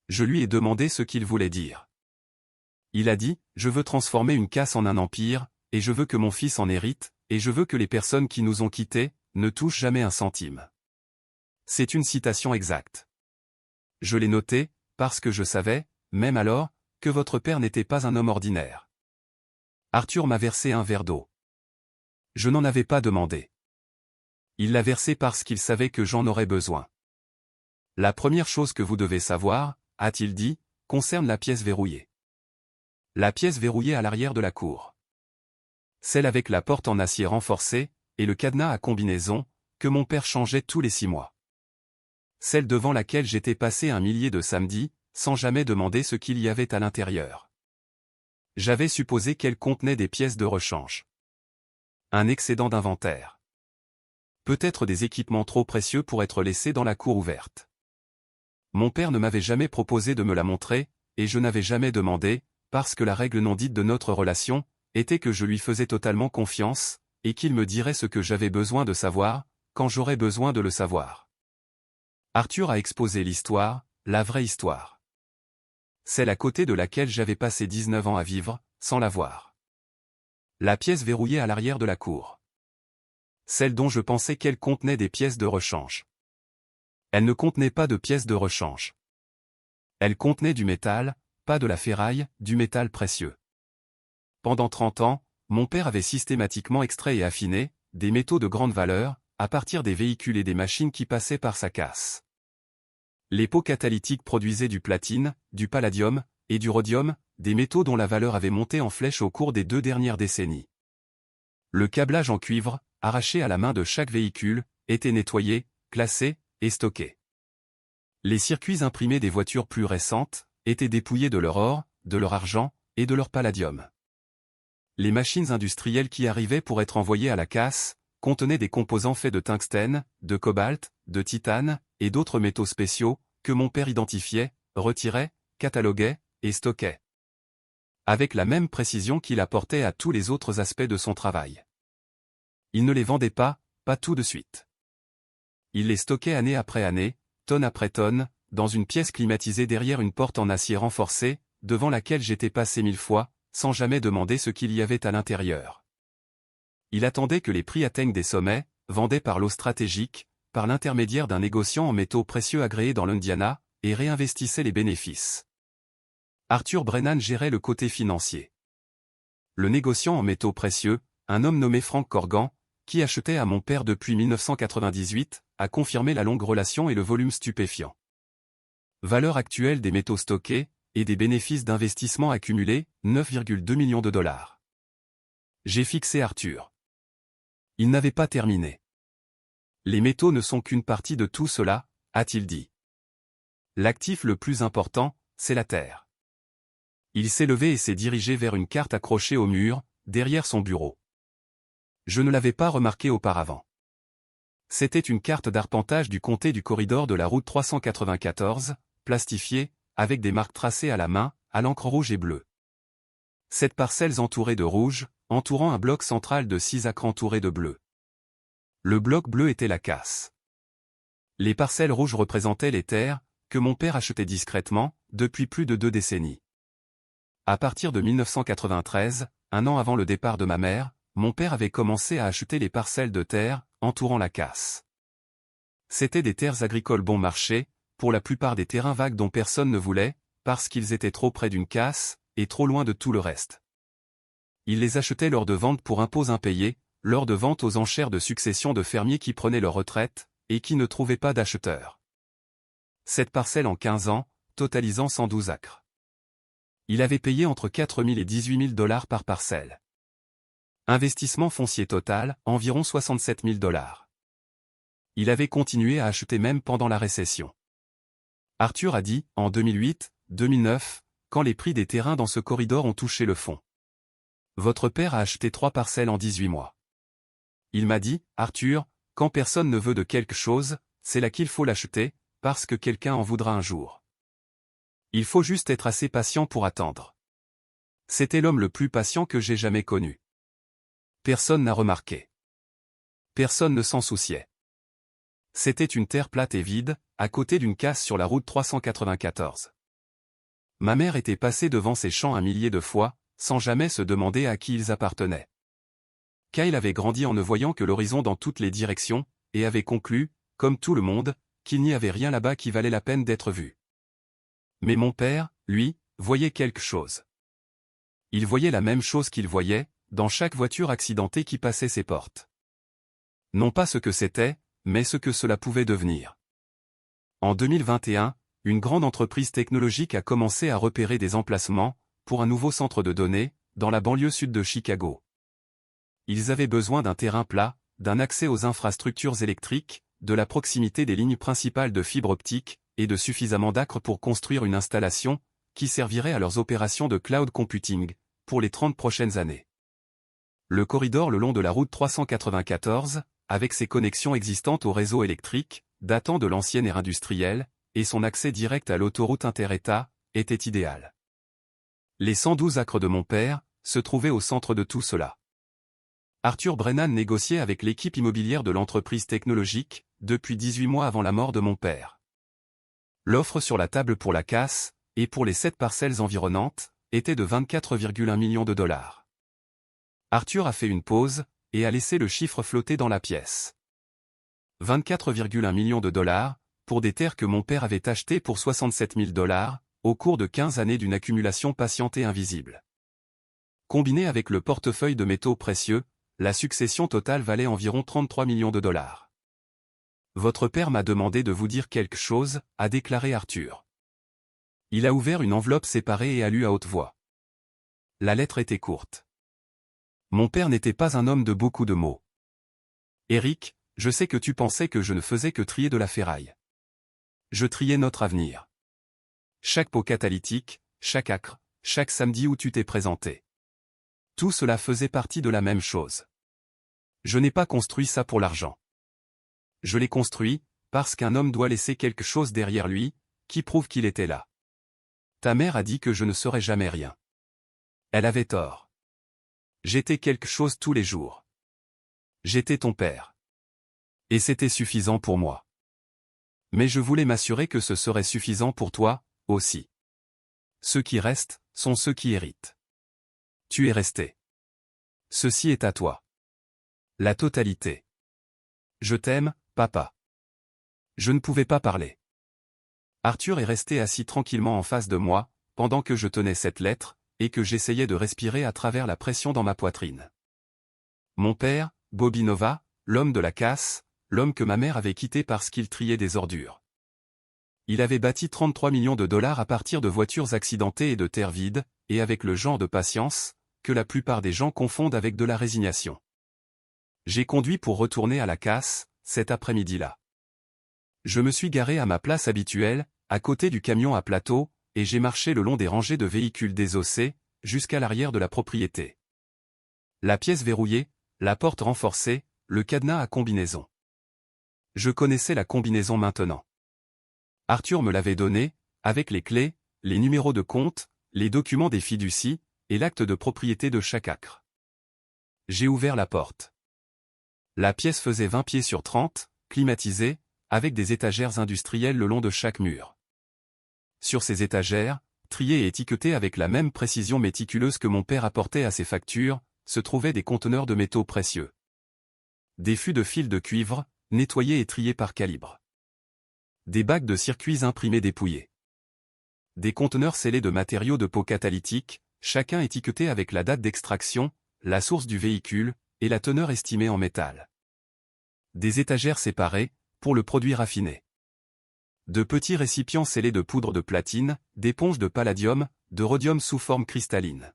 Je lui ai demandé ce qu'il voulait dire. Il a dit, je veux transformer une casse en un empire, et je veux que mon fils en hérite, et je veux que les personnes qui nous ont quittés, ne touchent jamais un centime. C'est une citation exacte. Je l'ai notée, parce que je savais, même alors, que votre père n'était pas un homme ordinaire. Arthur m'a versé un verre d'eau. Je n'en avais pas demandé. Il l'a versé parce qu'il savait que j'en aurais besoin. La première chose que vous devez savoir, a-t-il dit, concerne la pièce verrouillée. La pièce verrouillée à l'arrière de la cour. Celle avec la porte en acier renforcé, et le cadenas à combinaison, que mon père changeait tous les 6 mois. Celle devant laquelle j'étais passé un millier de samedis, sans jamais demander ce qu'il y avait à l'intérieur. J'avais supposé qu'elle contenait des pièces de rechange. Un excédent d'inventaire. Peut-être des équipements trop précieux pour être laissés dans la cour ouverte. Mon père ne m'avait jamais proposé de me la montrer, et je n'avais jamais demandé, parce que la règle non dite de notre relation, était que je lui faisais totalement confiance, et qu'il me dirait ce que j'avais besoin de savoir, quand j'aurais besoin de le savoir. Arthur a exposé l'histoire, la vraie histoire. Celle à côté de laquelle j'avais passé 19 ans à vivre, sans la voir. La pièce verrouillée à l'arrière de la cour. Celle dont je pensais qu'elle contenait des pièces de rechange. Elle ne contenait pas de pièces de rechange. Elle contenait du métal, pas de la ferraille, du métal précieux. Pendant 30 ans, mon père avait systématiquement extrait et affiné des métaux de grande valeur, à partir des véhicules et des machines qui passaient par sa casse. Les pots catalytiques produisaient du platine, du palladium, et du rhodium, des métaux dont la valeur avait monté en flèche au cours des 2 dernières décennies. Le câblage en cuivre, arraché à la main de chaque véhicule, était nettoyé, classé, et stocké. Les circuits imprimés des voitures plus récentes, étaient dépouillés de leur or, de leur argent, et de leur palladium. Les machines industrielles qui arrivaient pour être envoyées à la casse, contenaient des composants faits de tungstène, de cobalt, de titane, et d'autres métaux spéciaux, que mon père identifiait, retirait, cataloguait, et stockait. Avec la même précision qu'il apportait à tous les autres aspects de son travail. Il ne les vendait pas tout de suite. Il les stockait année après année, tonne après tonne, dans une pièce climatisée derrière une porte en acier renforcé, devant laquelle j'étais passé 1000 fois, sans jamais demander ce qu'il y avait à l'intérieur. Il attendait que les prix atteignent des sommets, vendait par lot stratégique, par l'intermédiaire d'un négociant en métaux précieux agréé dans l'Indiana, et réinvestissait les bénéfices. Arthur Brennan gérait le côté financier. Le négociant en métaux précieux, un homme nommé Frank Corgan, qui achetait à mon père depuis 1998, a confirmé la longue relation et le volume stupéfiant. Valeur actuelle des métaux stockés, et des bénéfices d'investissement accumulés, 9,2 millions de dollars. J'ai fixé Arthur. Il n'avait pas terminé. Les métaux ne sont qu'une partie de tout cela, a-t-il dit. L'actif le plus important, c'est la terre. Il s'est levé et s'est dirigé vers une carte accrochée au mur, derrière son bureau. Je ne l'avais pas remarqué auparavant. C'était une carte d'arpentage du comté du corridor de la route 394, plastifiée, avec des marques tracées à la main, à l'encre rouge et bleue. 7 parcelles entourées de rouge, entourant un bloc central de 6 acres entourés de bleu. Le bloc bleu était la casse. Les parcelles rouges représentaient les terres, que mon père achetait discrètement, depuis plus de 2 décennies. À partir de 1993, un an avant le départ de ma mère, mon père avait commencé à acheter les parcelles de terre, entourant la casse. C'étaient des terres agricoles bon marché, pour la plupart des terrains vagues dont personne ne voulait, parce qu'ils étaient trop près d'une casse, et trop loin de tout le reste. Il les achetait lors de ventes pour impôts impayés, lors de ventes aux enchères de succession de fermiers qui prenaient leur retraite, et qui ne trouvaient pas d'acheteurs. Cette parcelle en 15 ans, totalisant 112 acres. Il avait payé entre 4 000 et 18 000 dollars par parcelle. Investissement foncier total, environ 67 000 dollars. Il avait continué à acheter même pendant la récession. Arthur a dit, en 2008, 2009, quand les prix des terrains dans ce corridor ont touché le fond. Votre père a acheté 3 parcelles en 18 mois. Il m'a dit, Arthur, quand personne ne veut de quelque chose, c'est là qu'il faut l'acheter, parce que quelqu'un en voudra un jour. Il faut juste être assez patient pour attendre. C'était l'homme le plus patient que j'ai jamais connu. Personne n'a remarqué. Personne ne s'en souciait. C'était une terre plate et vide, à côté d'une casse sur la route 394. Ma mère était passée devant ces champs un millier de fois, sans jamais se demander à qui ils appartenaient. Kyle avait grandi en ne voyant que l'horizon dans toutes les directions, et avait conclu, comme tout le monde, qu'il n'y avait rien là-bas qui valait la peine d'être vu. Mais mon père, lui, voyait quelque chose. Il voyait la même chose qu'il voyait, dans chaque voiture accidentée qui passait ses portes. Non pas ce que c'était, mais ce que cela pouvait devenir. En 2021, une grande entreprise technologique a commencé à repérer des emplacements, pour un nouveau centre de données, dans la banlieue sud de Chicago. Ils avaient besoin d'un terrain plat, d'un accès aux infrastructures électriques, de la proximité des lignes principales de fibre optique, et de suffisamment d'acres pour construire une installation, qui servirait à leurs opérations de cloud computing, pour les 30 prochaines années. Le corridor le long de la route 394, avec ses connexions existantes au réseau électrique, datant de l'ancienne ère industrielle, et son accès direct à l'autoroute inter-État, était idéal. Les 112 acres de mon père se trouvaient au centre de tout cela. Arthur Brennan négociait avec l'équipe immobilière de l'entreprise technologique, depuis 18 mois avant la mort de mon père. L'offre sur la table pour la casse, et pour les 7 parcelles environnantes, était de 24,1 millions de dollars. Arthur a fait une pause, et a laissé le chiffre flotter dans la pièce. 24,1 millions de dollars, pour des terres que mon père avait achetées pour 67 000 dollars, au cours de 15 années d'une accumulation patiente et invisible. Combiné avec le portefeuille de métaux précieux, la succession totale valait environ 33 millions de dollars. Votre père m'a demandé de vous dire quelque chose, a déclaré Arthur. Il a ouvert une enveloppe séparée et a lu à haute voix. La lettre était courte. Mon père n'était pas un homme de beaucoup de mots. Eric, je sais que tu pensais que je ne faisais que trier de la ferraille. Je triais notre avenir. Chaque pot catalytique, chaque acre, chaque samedi où tu t'es présenté. Tout cela faisait partie de la même chose. Je n'ai pas construit ça pour l'argent. Je l'ai construit, parce qu'un homme doit laisser quelque chose derrière lui, qui prouve qu'il était là. Ta mère a dit que je ne serais jamais rien. Elle avait tort. J'étais quelque chose tous les jours. J'étais ton père. Et c'était suffisant pour moi. Mais je voulais m'assurer que ce serait suffisant pour toi, aussi. Ceux qui restent, sont ceux qui héritent. Tu es resté. Ceci est à toi. La totalité. Je t'aime, papa. Je ne pouvais pas parler. Arthur est resté assis tranquillement en face de moi, pendant que je tenais cette lettre, et que j'essayais de respirer à travers la pression dans ma poitrine. Mon père, Bobby Nova, l'homme de la casse, l'homme que ma mère avait quitté parce qu'il triait des ordures. Il avait bâti 33 millions de dollars à partir de voitures accidentées et de terre vide, et avec le genre de patience, que la plupart des gens confondent avec de la résignation. J'ai conduit pour retourner à la casse, cet après-midi-là. Je me suis garé à ma place habituelle, à côté du camion à plateau, et j'ai marché le long des rangées de véhicules désossés, jusqu'à l'arrière de la propriété. La pièce verrouillée, la porte renforcée, le cadenas à combinaison. Je connaissais la combinaison maintenant. Arthur me l'avait donnée, avec les clés, les numéros de compte, les documents des fiducies, et l'acte de propriété de chaque acre. J'ai ouvert la porte. La pièce faisait 20 pieds sur 30, climatisée, avec des étagères industrielles le long de chaque mur. Sur ces étagères, triées et étiquetées avec la même précision méticuleuse que mon père apportait à ses factures, se trouvaient des conteneurs de métaux précieux. Des fûts de fils de cuivre, nettoyés et triés par calibre. Des bacs de circuits imprimés dépouillés. Des conteneurs scellés de matériaux de peau catalytique, chacun étiqueté avec la date d'extraction, la source du véhicule, et la teneur estimée en métal. Des étagères séparées, pour le produit raffiné. De petits récipients scellés de poudre de platine, d'éponges de palladium, de rhodium sous forme cristalline.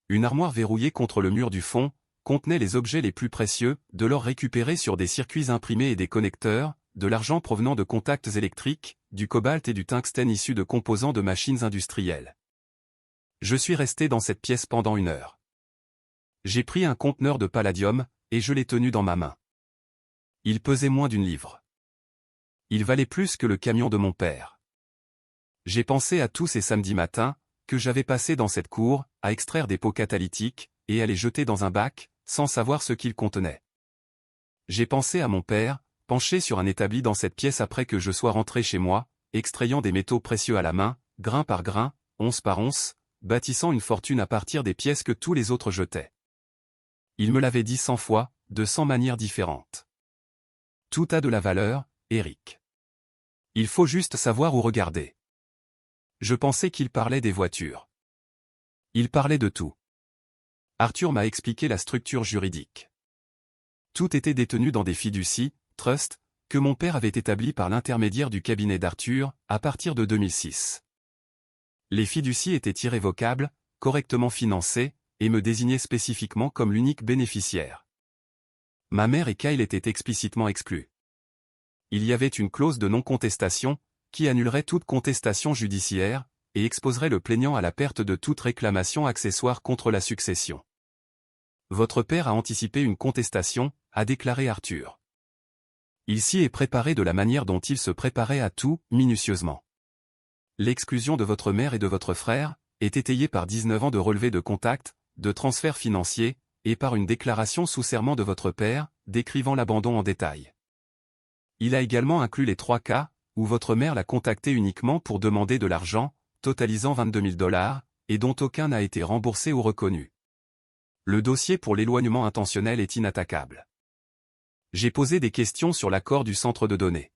Une armoire verrouillée contre le mur du fond, contenait les objets les plus précieux, de l'or récupéré sur des circuits imprimés et des connecteurs, de l'argent provenant de contacts électriques, du cobalt et du tungstène issus de composants de machines industrielles. Je suis resté dans cette pièce pendant 1 heure. J'ai pris un conteneur de palladium, et je l'ai tenu dans ma main. Il pesait moins d'1 livre. Il valait plus que le camion de mon père. J'ai pensé à tous ces samedis matins, que j'avais passés dans cette cour, à extraire des pots catalytiques, et à les jeter dans un bac, sans savoir ce qu'ils contenaient. J'ai pensé à mon père, penché sur un établi dans cette pièce après que je sois rentré chez moi, extrayant des métaux précieux à la main, grain par grain, once par once, bâtissant une fortune à partir des pièces que tous les autres jetaient. Il me l'avait dit 100 fois, de 100 manières différentes. Tout a de la valeur, Eric. Il faut juste savoir où regarder. Je pensais qu'il parlait des voitures. Il parlait de tout. Arthur m'a expliqué la structure juridique. Tout était détenu dans des fiducies, trusts, que mon père avait établis par l'intermédiaire du cabinet d'Arthur, à partir de 2006. Les fiducies étaient irrévocables, correctement financées, et me désignaient spécifiquement comme l'unique bénéficiaire. Ma mère et Kyle étaient explicitement exclus. Il y avait une clause de non-contestation, qui annulerait toute contestation judiciaire, et exposerait le plaignant à la perte de toute réclamation accessoire contre la succession. Votre père a anticipé une contestation, a déclaré Arthur. Il s'y est préparé de la manière dont il se préparait à tout, minutieusement. L'exclusion de votre mère et de votre frère est étayée par 19 ans de relevés de contact, de transferts financiers, et par une déclaration sous serment de votre père, décrivant l'abandon en détail. Il a également inclus les 3 cas, où votre mère l'a contacté uniquement pour demander de l'argent, totalisant $22, et dont aucun n'a été remboursé ou reconnu. Le dossier pour l'éloignement intentionnel est inattaquable. J'ai posé des questions sur l'accord du centre de données.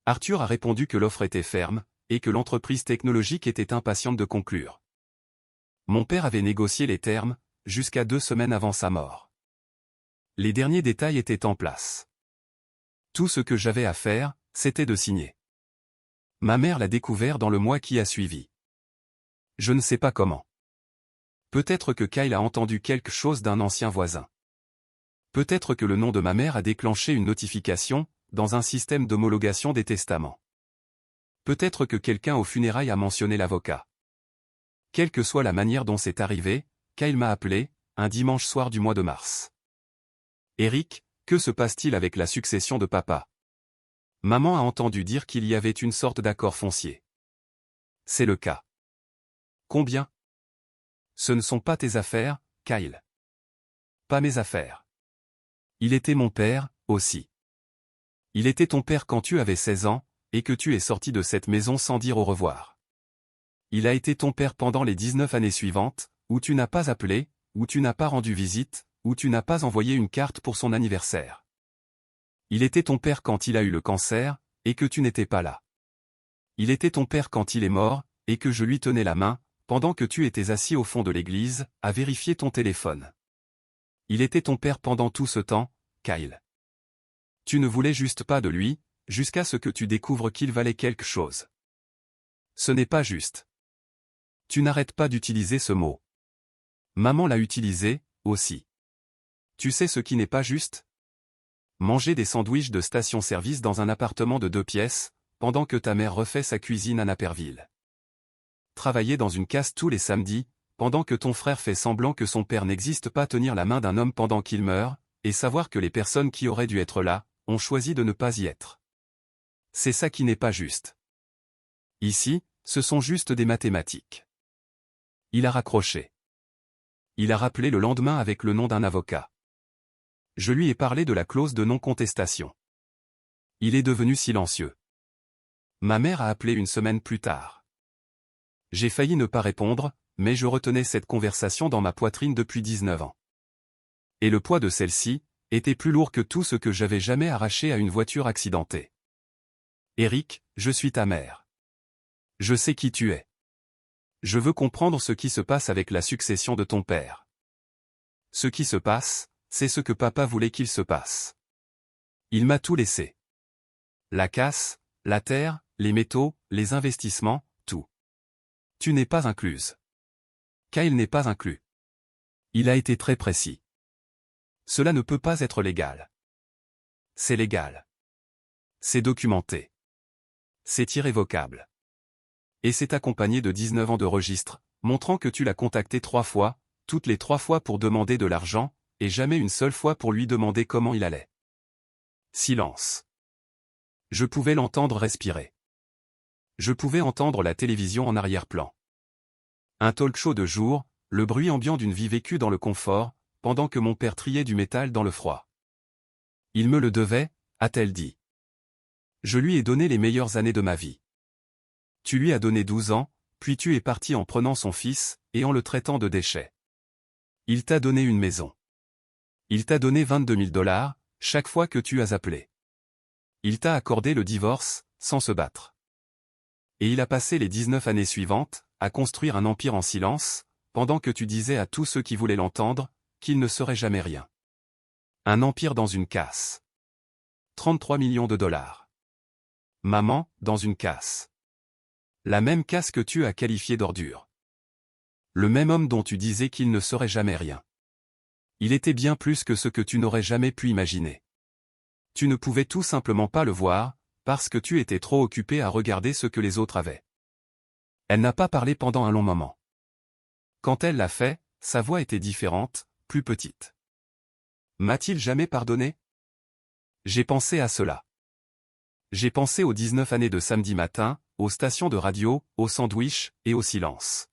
Arthur a répondu que l'offre était ferme, et que l'entreprise technologique était impatiente de conclure. Mon père avait négocié les termes, jusqu'à 2 semaines avant sa mort. Les derniers détails étaient en place. Tout ce que j'avais à faire, c'était de signer. Ma mère l'a découvert dans le mois qui a suivi. Je ne sais pas comment. Peut-être que Kyle a entendu quelque chose d'un ancien voisin. Peut-être que le nom de ma mère a déclenché une notification, dans un système d'homologation des testaments. Peut-être que quelqu'un aux funérailles a mentionné l'avocat. Quelle que soit la manière dont c'est arrivé, Kyle m'a appelé, un dimanche soir du mois de mars. Eric, que se passe-t-il avec la succession de papa? Maman a entendu dire qu'il y avait une sorte d'accord foncier. C'est le cas. Combien? Ce ne sont pas tes affaires, Kyle. Pas mes affaires. Il était mon père, aussi. Il était ton père quand tu avais 16 ans, et que tu es sorti de cette maison sans dire au revoir. Il a été ton père pendant les 19 années suivantes, où tu n'as pas appelé, où tu n'as pas rendu visite, où tu n'as pas envoyé une carte pour son anniversaire. Il était ton père quand il a eu le cancer, et que tu n'étais pas là. Il était ton père quand il est mort, et que je lui tenais la main, pendant que tu étais assis au fond de l'église, à vérifier ton téléphone. Il était ton père pendant tout ce temps, Kyle. Tu ne voulais juste pas de lui, jusqu'à ce que tu découvres qu'il valait quelque chose. Ce n'est pas juste. Tu n'arrêtes pas d'utiliser ce mot. Maman l'a utilisé, aussi. Tu sais ce qui n'est pas juste? Manger des sandwichs de station-service dans un appartement de 2 pièces, pendant que ta mère refait sa cuisine à Naperville. Travailler dans une casse tous les samedis, pendant que ton frère fait semblant que son père n'existe pas, tenir la main d'un homme pendant qu'il meurt, et savoir que les personnes qui auraient dû être là, ont choisi de ne pas y être. C'est ça qui n'est pas juste. Ici, ce sont juste des mathématiques. Il a raccroché. Il a rappelé le lendemain avec le nom d'un avocat. Je lui ai parlé de la clause de non-contestation. Il est devenu silencieux. Ma mère a appelé une semaine plus tard. J'ai failli ne pas répondre, mais je retenais cette conversation dans ma poitrine depuis 19 ans. Et le poids de celle-ci était plus lourd que tout ce que j'avais jamais arraché à une voiture accidentée. Eric, je suis ta mère. Je sais qui tu es. Je veux comprendre ce qui se passe avec la succession de ton père. Ce qui se passe, c'est ce que papa voulait qu'il se passe. Il m'a tout laissé. La casse, la terre, les métaux, les investissements, tout. Tu n'es pas incluse. Kyle n'est pas inclus. Il a été très précis. Cela ne peut pas être légal. C'est légal. C'est documenté. C'est irrévocable. Et c'est accompagné de 19 ans de registre, montrant que tu l'as contacté 3 fois, toutes les 3 fois pour demander de l'argent, et jamais une seule fois pour lui demander comment il allait. Silence. Je pouvais l'entendre respirer. Je pouvais entendre la télévision en arrière-plan. Un talk-show de jour, le bruit ambiant d'une vie vécue dans le confort, pendant que mon père triait du métal dans le froid. Il me le devait, a-t-elle dit. Je lui ai donné les meilleures années de ma vie. Tu lui as donné 12 ans, puis tu es parti en prenant son fils, et en le traitant de déchet. Il t'a donné une maison. Il t'a donné 22 000 $, chaque fois que tu as appelé. Il t'a accordé le divorce, sans se battre. Et il a passé les 19 années suivantes, à construire un empire en silence, pendant que tu disais à tous ceux qui voulaient l'entendre, qu'il ne serait jamais rien. Un empire dans une casse. 33 millions de $. Maman, dans une casse. La même casse que tu as qualifiée d'ordure. Le même homme dont tu disais qu'il ne serait jamais rien. Il était bien plus que ce que tu n'aurais jamais pu imaginer. Tu ne pouvais tout simplement pas le voir, parce que tu étais trop occupé à regarder ce que les autres avaient. Elle n'a pas parlé pendant un long moment. Quand elle l'a fait, sa voix était différente, plus petite. M'a-t-il jamais pardonné? J'ai pensé à cela. J'ai pensé aux 19 années de samedi matin, aux stations de radio, aux sandwichs et au silence.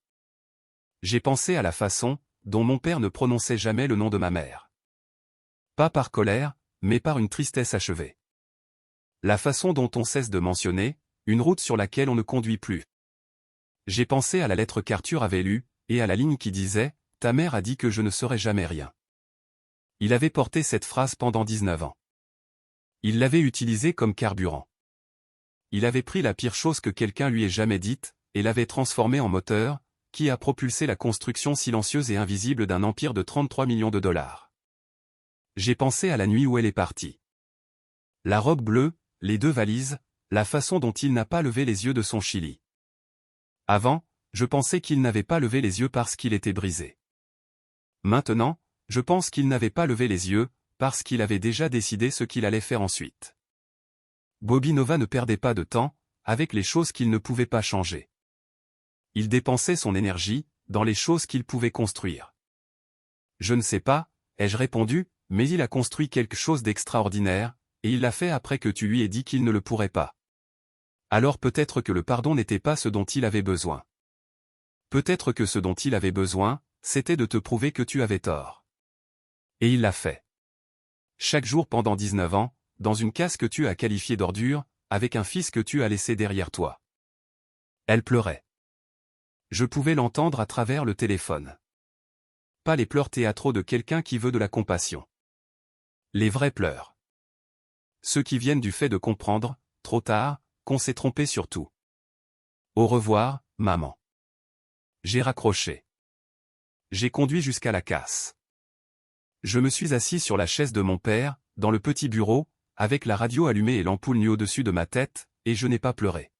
J'ai pensé à la façon dont mon père ne prononçait jamais le nom de ma mère. Pas par colère, mais par une tristesse achevée. La façon dont on cesse de mentionner une route sur laquelle on ne conduit plus. J'ai pensé à la lettre qu'Arthur avait lue, et à la ligne qui disait « Ta mère a dit que je ne serai jamais rien ». Il avait porté cette phrase pendant 19 ans. Il l'avait utilisée comme carburant. Il avait pris la pire chose que quelqu'un lui ait jamais dite, et l'avait transformée en moteur, qui a propulsé la construction silencieuse et invisible d'un empire de 33 millions de $. J'ai pensé à la nuit où elle est partie. La robe bleue, les 2 valises, la façon dont il n'a pas levé les yeux de son Chili. Avant, je pensais qu'il n'avait pas levé les yeux parce qu'il était brisé. Maintenant, je pense qu'il n'avait pas levé les yeux, parce qu'il avait déjà décidé ce qu'il allait faire ensuite. Bobby Nova ne perdait pas de temps, avec les choses qu'il ne pouvait pas changer. Il dépensait son énergie, dans les choses qu'il pouvait construire. Je ne sais pas, ai-je répondu, mais il a construit quelque chose d'extraordinaire, et il l'a fait après que tu lui aies dit qu'il ne le pourrait pas. Alors peut-être que le pardon n'était pas ce dont il avait besoin. Peut-être que ce dont il avait besoin, c'était de te prouver que tu avais tort. Et il l'a fait. Chaque jour pendant 19 ans, dans une case que tu as qualifiée d'ordure, avec un fils que tu as laissé derrière toi. Elle pleurait. Je pouvais l'entendre à travers le téléphone. Pas les pleurs théâtraux de quelqu'un qui veut de la compassion. Les vrais pleurs. Ceux qui viennent du fait de comprendre, trop tard, qu'on s'est trompé sur tout. Au revoir, maman. J'ai raccroché. J'ai conduit jusqu'à la casse. Je me suis assis sur la chaise de mon père, dans le petit bureau, avec la radio allumée et l'ampoule nue au-dessus de ma tête, et je n'ai pas pleuré.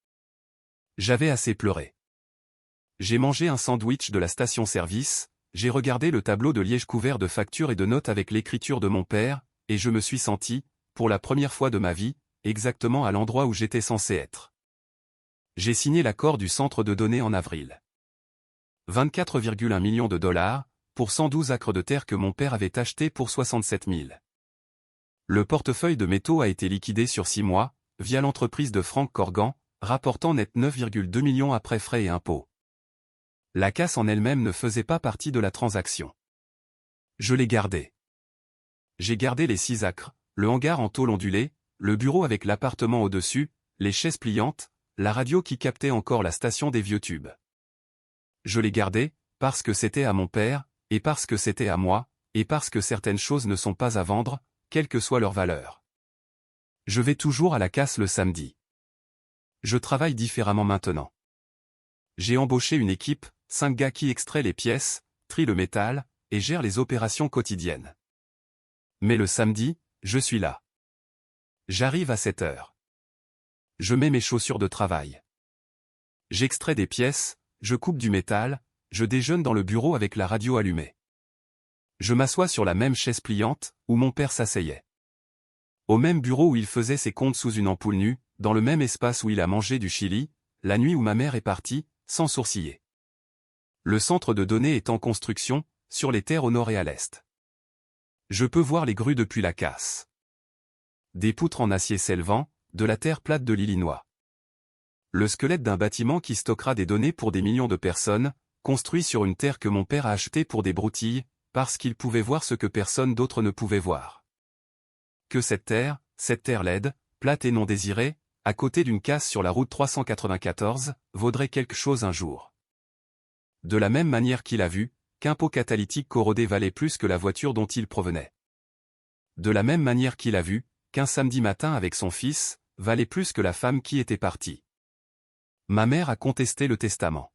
J'avais assez pleuré. J'ai mangé un sandwich de la station-service, j'ai regardé le tableau de liège couvert de factures et de notes avec l'écriture de mon père, et je me suis senti, pour la première fois de ma vie, exactement à l'endroit où j'étais censé être. J'ai signé l'accord du centre de données en avril. 24,1 millions de $, pour 112 acres de terre que mon père avait achetés pour 67 000. Le portefeuille de métaux a été liquidé sur 6 mois, via l'entreprise de Frank Corgan, rapportant net 9,2 millions après frais et impôts. La casse en elle-même ne faisait pas partie de la transaction. Je l'ai gardée. J'ai gardé les 6 acres, le hangar en tôle ondulée, le bureau avec l'appartement au-dessus, les chaises pliantes, la radio qui captait encore la station des vieux tubes. Je l'ai gardé, parce que c'était à mon père, et parce que c'était à moi, et parce que certaines choses ne sont pas à vendre, quelle que soit leur valeur. Je vais toujours à la casse le samedi. Je travaille différemment maintenant. J'ai embauché une équipe, 5 gars qui extraient les pièces, trient le métal, et gèrent les opérations quotidiennes. Mais le samedi, je suis là. J'arrive à 7 heures. Je mets mes chaussures de travail. J'extrais des pièces, je coupe du métal, je déjeune dans le bureau avec la radio allumée. Je m'assois sur la même chaise pliante, où mon père s'asseyait. Au même bureau où il faisait ses comptes sous une ampoule nue, dans le même espace où il a mangé du chili, la nuit où ma mère est partie, sans sourciller. Le centre de données est en construction, sur les terres au nord et à l'est. Je peux voir les grues depuis la casse. Des poutres en acier s'élevant, de la terre plate de l'Illinois. Le squelette d'un bâtiment qui stockera des données pour des millions de personnes, construit sur une terre que mon père a achetée pour des broutilles, parce qu'il pouvait voir ce que personne d'autre ne pouvait voir. Que cette terre laide, plate et non désirée, à côté d'une casse sur la route 394, vaudrait quelque chose un jour. De la même manière qu'il a vu, qu'un pot catalytique corrodé valait plus que la voiture dont il provenait. De la même manière qu'il a vu, qu'un samedi matin avec son fils, valait plus que la femme qui était partie. Ma mère a contesté le testament.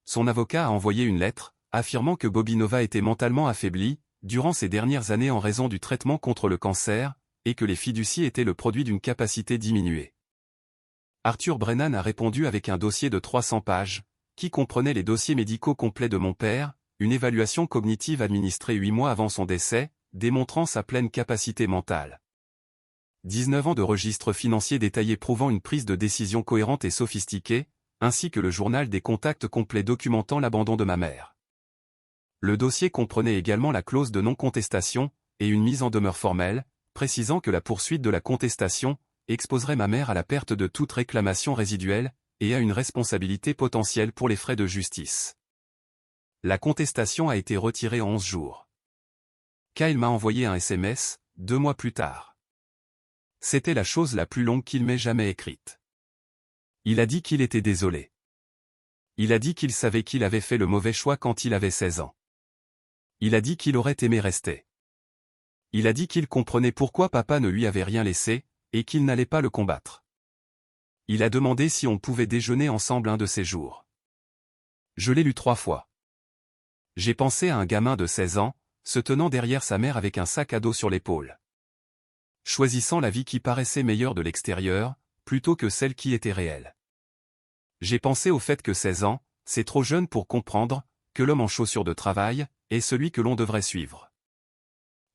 Son avocat a envoyé une lettre, affirmant que Bobinova était mentalement affaiblie, durant ces dernières années en raison du traitement contre le cancer, et que les fiducies étaient le produit d'une capacité diminuée. Arthur Brennan a répondu avec un dossier de 300 pages, qui comprenait les dossiers médicaux complets de mon père, une évaluation cognitive administrée 8 mois avant son décès, démontrant sa pleine capacité mentale. 19 ans de registres financiers détaillés prouvant une prise de décision cohérente et sophistiquée, ainsi que le journal des contacts complet documentant l'abandon de ma mère. Le dossier comprenait également la clause de non-contestation, et une mise en demeure formelle, précisant que la poursuite de la contestation exposerait ma mère à la perte de toute réclamation résiduelle, et à une responsabilité potentielle pour les frais de justice. La contestation a été retirée en 11 jours. Kyle m'a envoyé un SMS, 2 mois plus tard. C'était la chose la plus longue qu'il m'ait jamais écrite. Il a dit qu'il était désolé. Il a dit qu'il savait qu'il avait fait le mauvais choix quand il avait 16 ans. Il a dit qu'il aurait aimé rester. Il a dit qu'il comprenait pourquoi papa ne lui avait rien laissé, et qu'il n'allait pas le combattre. Il a demandé si on pouvait déjeuner ensemble un de ces jours. Je l'ai lu 3 fois. J'ai pensé à un gamin de 16 ans, se tenant derrière sa mère avec un sac à dos sur l'épaule. Choisissant la vie qui paraissait meilleure de l'extérieur, plutôt que celle qui était réelle. J'ai pensé au fait que 16 ans, c'est trop jeune pour comprendre que l'homme en chaussures de travail est celui que l'on devrait suivre.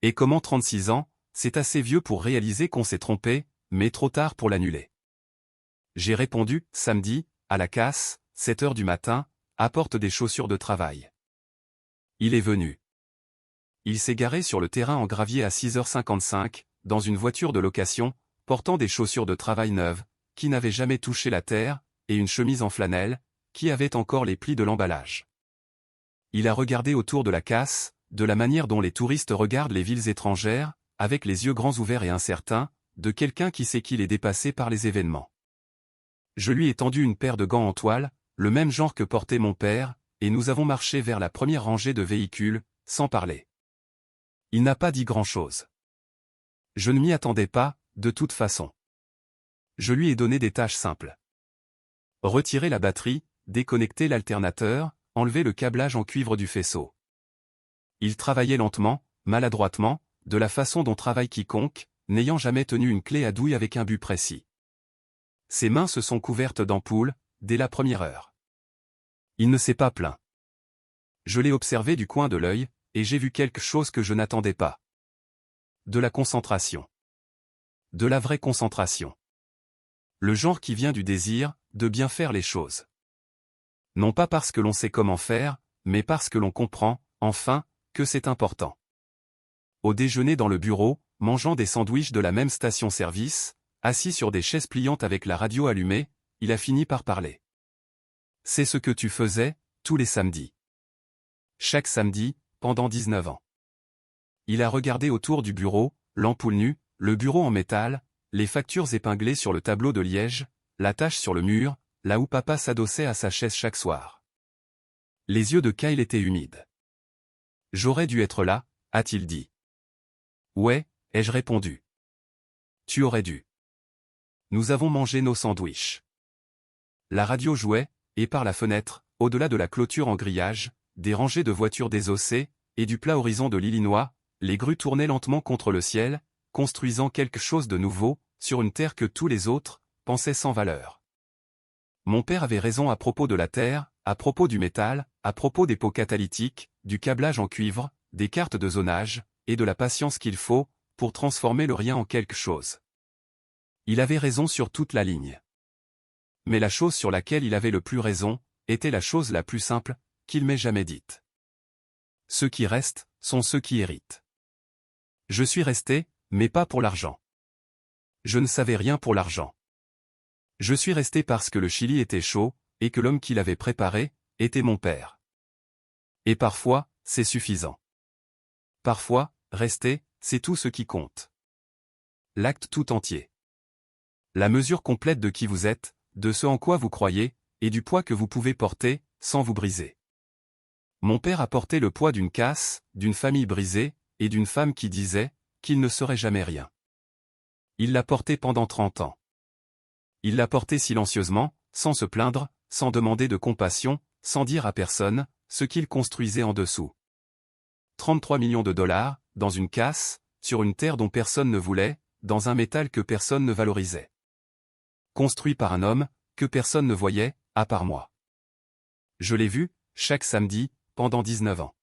Et comment 36 ans, c'est assez vieux pour réaliser qu'on s'est trompé, mais trop tard pour l'annuler. J'ai répondu, samedi, à la casse, 7 heures du matin, apporte des chaussures de travail. Il est venu. Il s'est garé sur le terrain en gravier à 6h55, dans une voiture de location, portant des chaussures de travail neuves, qui n'avaient jamais touché la terre, et une chemise en flanelle, qui avait encore les plis de l'emballage. Il a regardé autour de la casse, de la manière dont les touristes regardent les villes étrangères, avec les yeux grands ouverts et incertains, de quelqu'un qui sait qu'il est dépassé par les événements. Je lui ai tendu une paire de gants en toile, le même genre que portait mon père, et nous avons marché vers la première rangée de véhicules, sans parler. Il n'a pas dit grand-chose. Je ne m'y attendais pas, de toute façon. Je lui ai donné des tâches simples. Retirer la batterie, déconnecter l'alternateur, enlever le câblage en cuivre du faisceau. Il travaillait lentement, maladroitement, de la façon dont travaille quiconque, n'ayant jamais tenu une clé à douille avec un but précis. Ses mains se sont couvertes d'ampoules, dès la première heure. Il ne s'est pas plaint. Je l'ai observé du coin de l'œil, et j'ai vu quelque chose que je n'attendais pas. De la concentration. De la vraie concentration. Le genre qui vient du désir, de bien faire les choses. Non pas parce que l'on sait comment faire, mais parce que l'on comprend, enfin, que c'est important. Au déjeuner dans le bureau, mangeant des sandwichs de la même station-service, assis sur des chaises pliantes avec la radio allumée, il a fini par parler. C'est ce que tu faisais, tous les samedis. Chaque samedi, pendant 19 ans. Il a regardé autour du bureau, l'ampoule nue, le bureau en métal, les factures épinglées sur le tableau de liège, la tache sur le mur, là où papa s'adossait à sa chaise chaque soir. Les yeux de Kyle étaient humides. J'aurais dû être là, a-t-il dit. Ouais, ai-je répondu. Tu aurais dû. Nous avons mangé nos sandwichs. La radio jouait, et par la fenêtre, au-delà de la clôture en grillage, des rangées de voitures désossées, et du plat horizon de l'Illinois, les grues tournaient lentement contre le ciel, construisant quelque chose de nouveau, sur une terre que tous les autres pensaient sans valeur. Mon père avait raison à propos de la terre, à propos du métal, à propos des pots catalytiques, du câblage en cuivre, des cartes de zonage, et de la patience qu'il faut, pour transformer le rien en quelque chose. Il avait raison sur toute la ligne. Mais la chose sur laquelle il avait le plus raison, était la chose la plus simple, qu'il m'ait jamais dite. Ceux qui restent, sont ceux qui héritent. Je suis resté, mais pas pour l'argent. Je ne savais rien pour l'argent. Je suis resté parce que le Chili était chaud, et que l'homme qui l'avait préparé, était mon père. Et parfois, c'est suffisant. Parfois, rester, c'est tout ce qui compte. L'acte tout entier. La mesure complète de qui vous êtes, de ce en quoi vous croyez, et du poids que vous pouvez porter, sans vous briser. Mon père a porté le poids d'une casse, d'une famille brisée, et d'une femme qui disait, qu'il ne serait jamais rien. Il l'a porté pendant 30 ans. Il l'a porté silencieusement, sans se plaindre, sans demander de compassion, sans dire à personne, ce qu'il construisait en dessous. 33 millions de dollars, dans une casse, sur une terre dont personne ne voulait, dans un métal que personne ne valorisait. Construit par un homme, que personne ne voyait, à part moi. Je l'ai vu, chaque samedi, pendant 19 ans.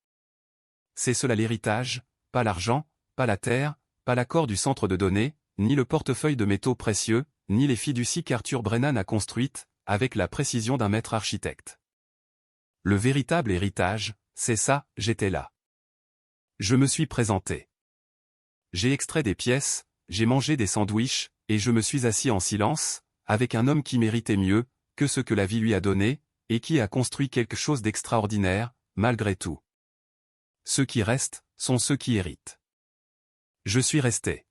C'est cela l'héritage, pas l'argent, pas la terre, pas l'accord du centre de données, ni le portefeuille de métaux précieux, ni les fiducies qu'Arthur Brennan a construites, avec la précision d'un maître architecte. Le véritable héritage, c'est ça, j'étais là. Je me suis présenté. J'ai extrait des pièces, j'ai mangé des sandwichs, et je me suis assis en silence, avec un homme qui méritait mieux, que ce que la vie lui a donné, et qui a construit quelque chose d'extraordinaire, malgré tout. Ceux qui restent, sont ceux qui héritent. Je suis resté.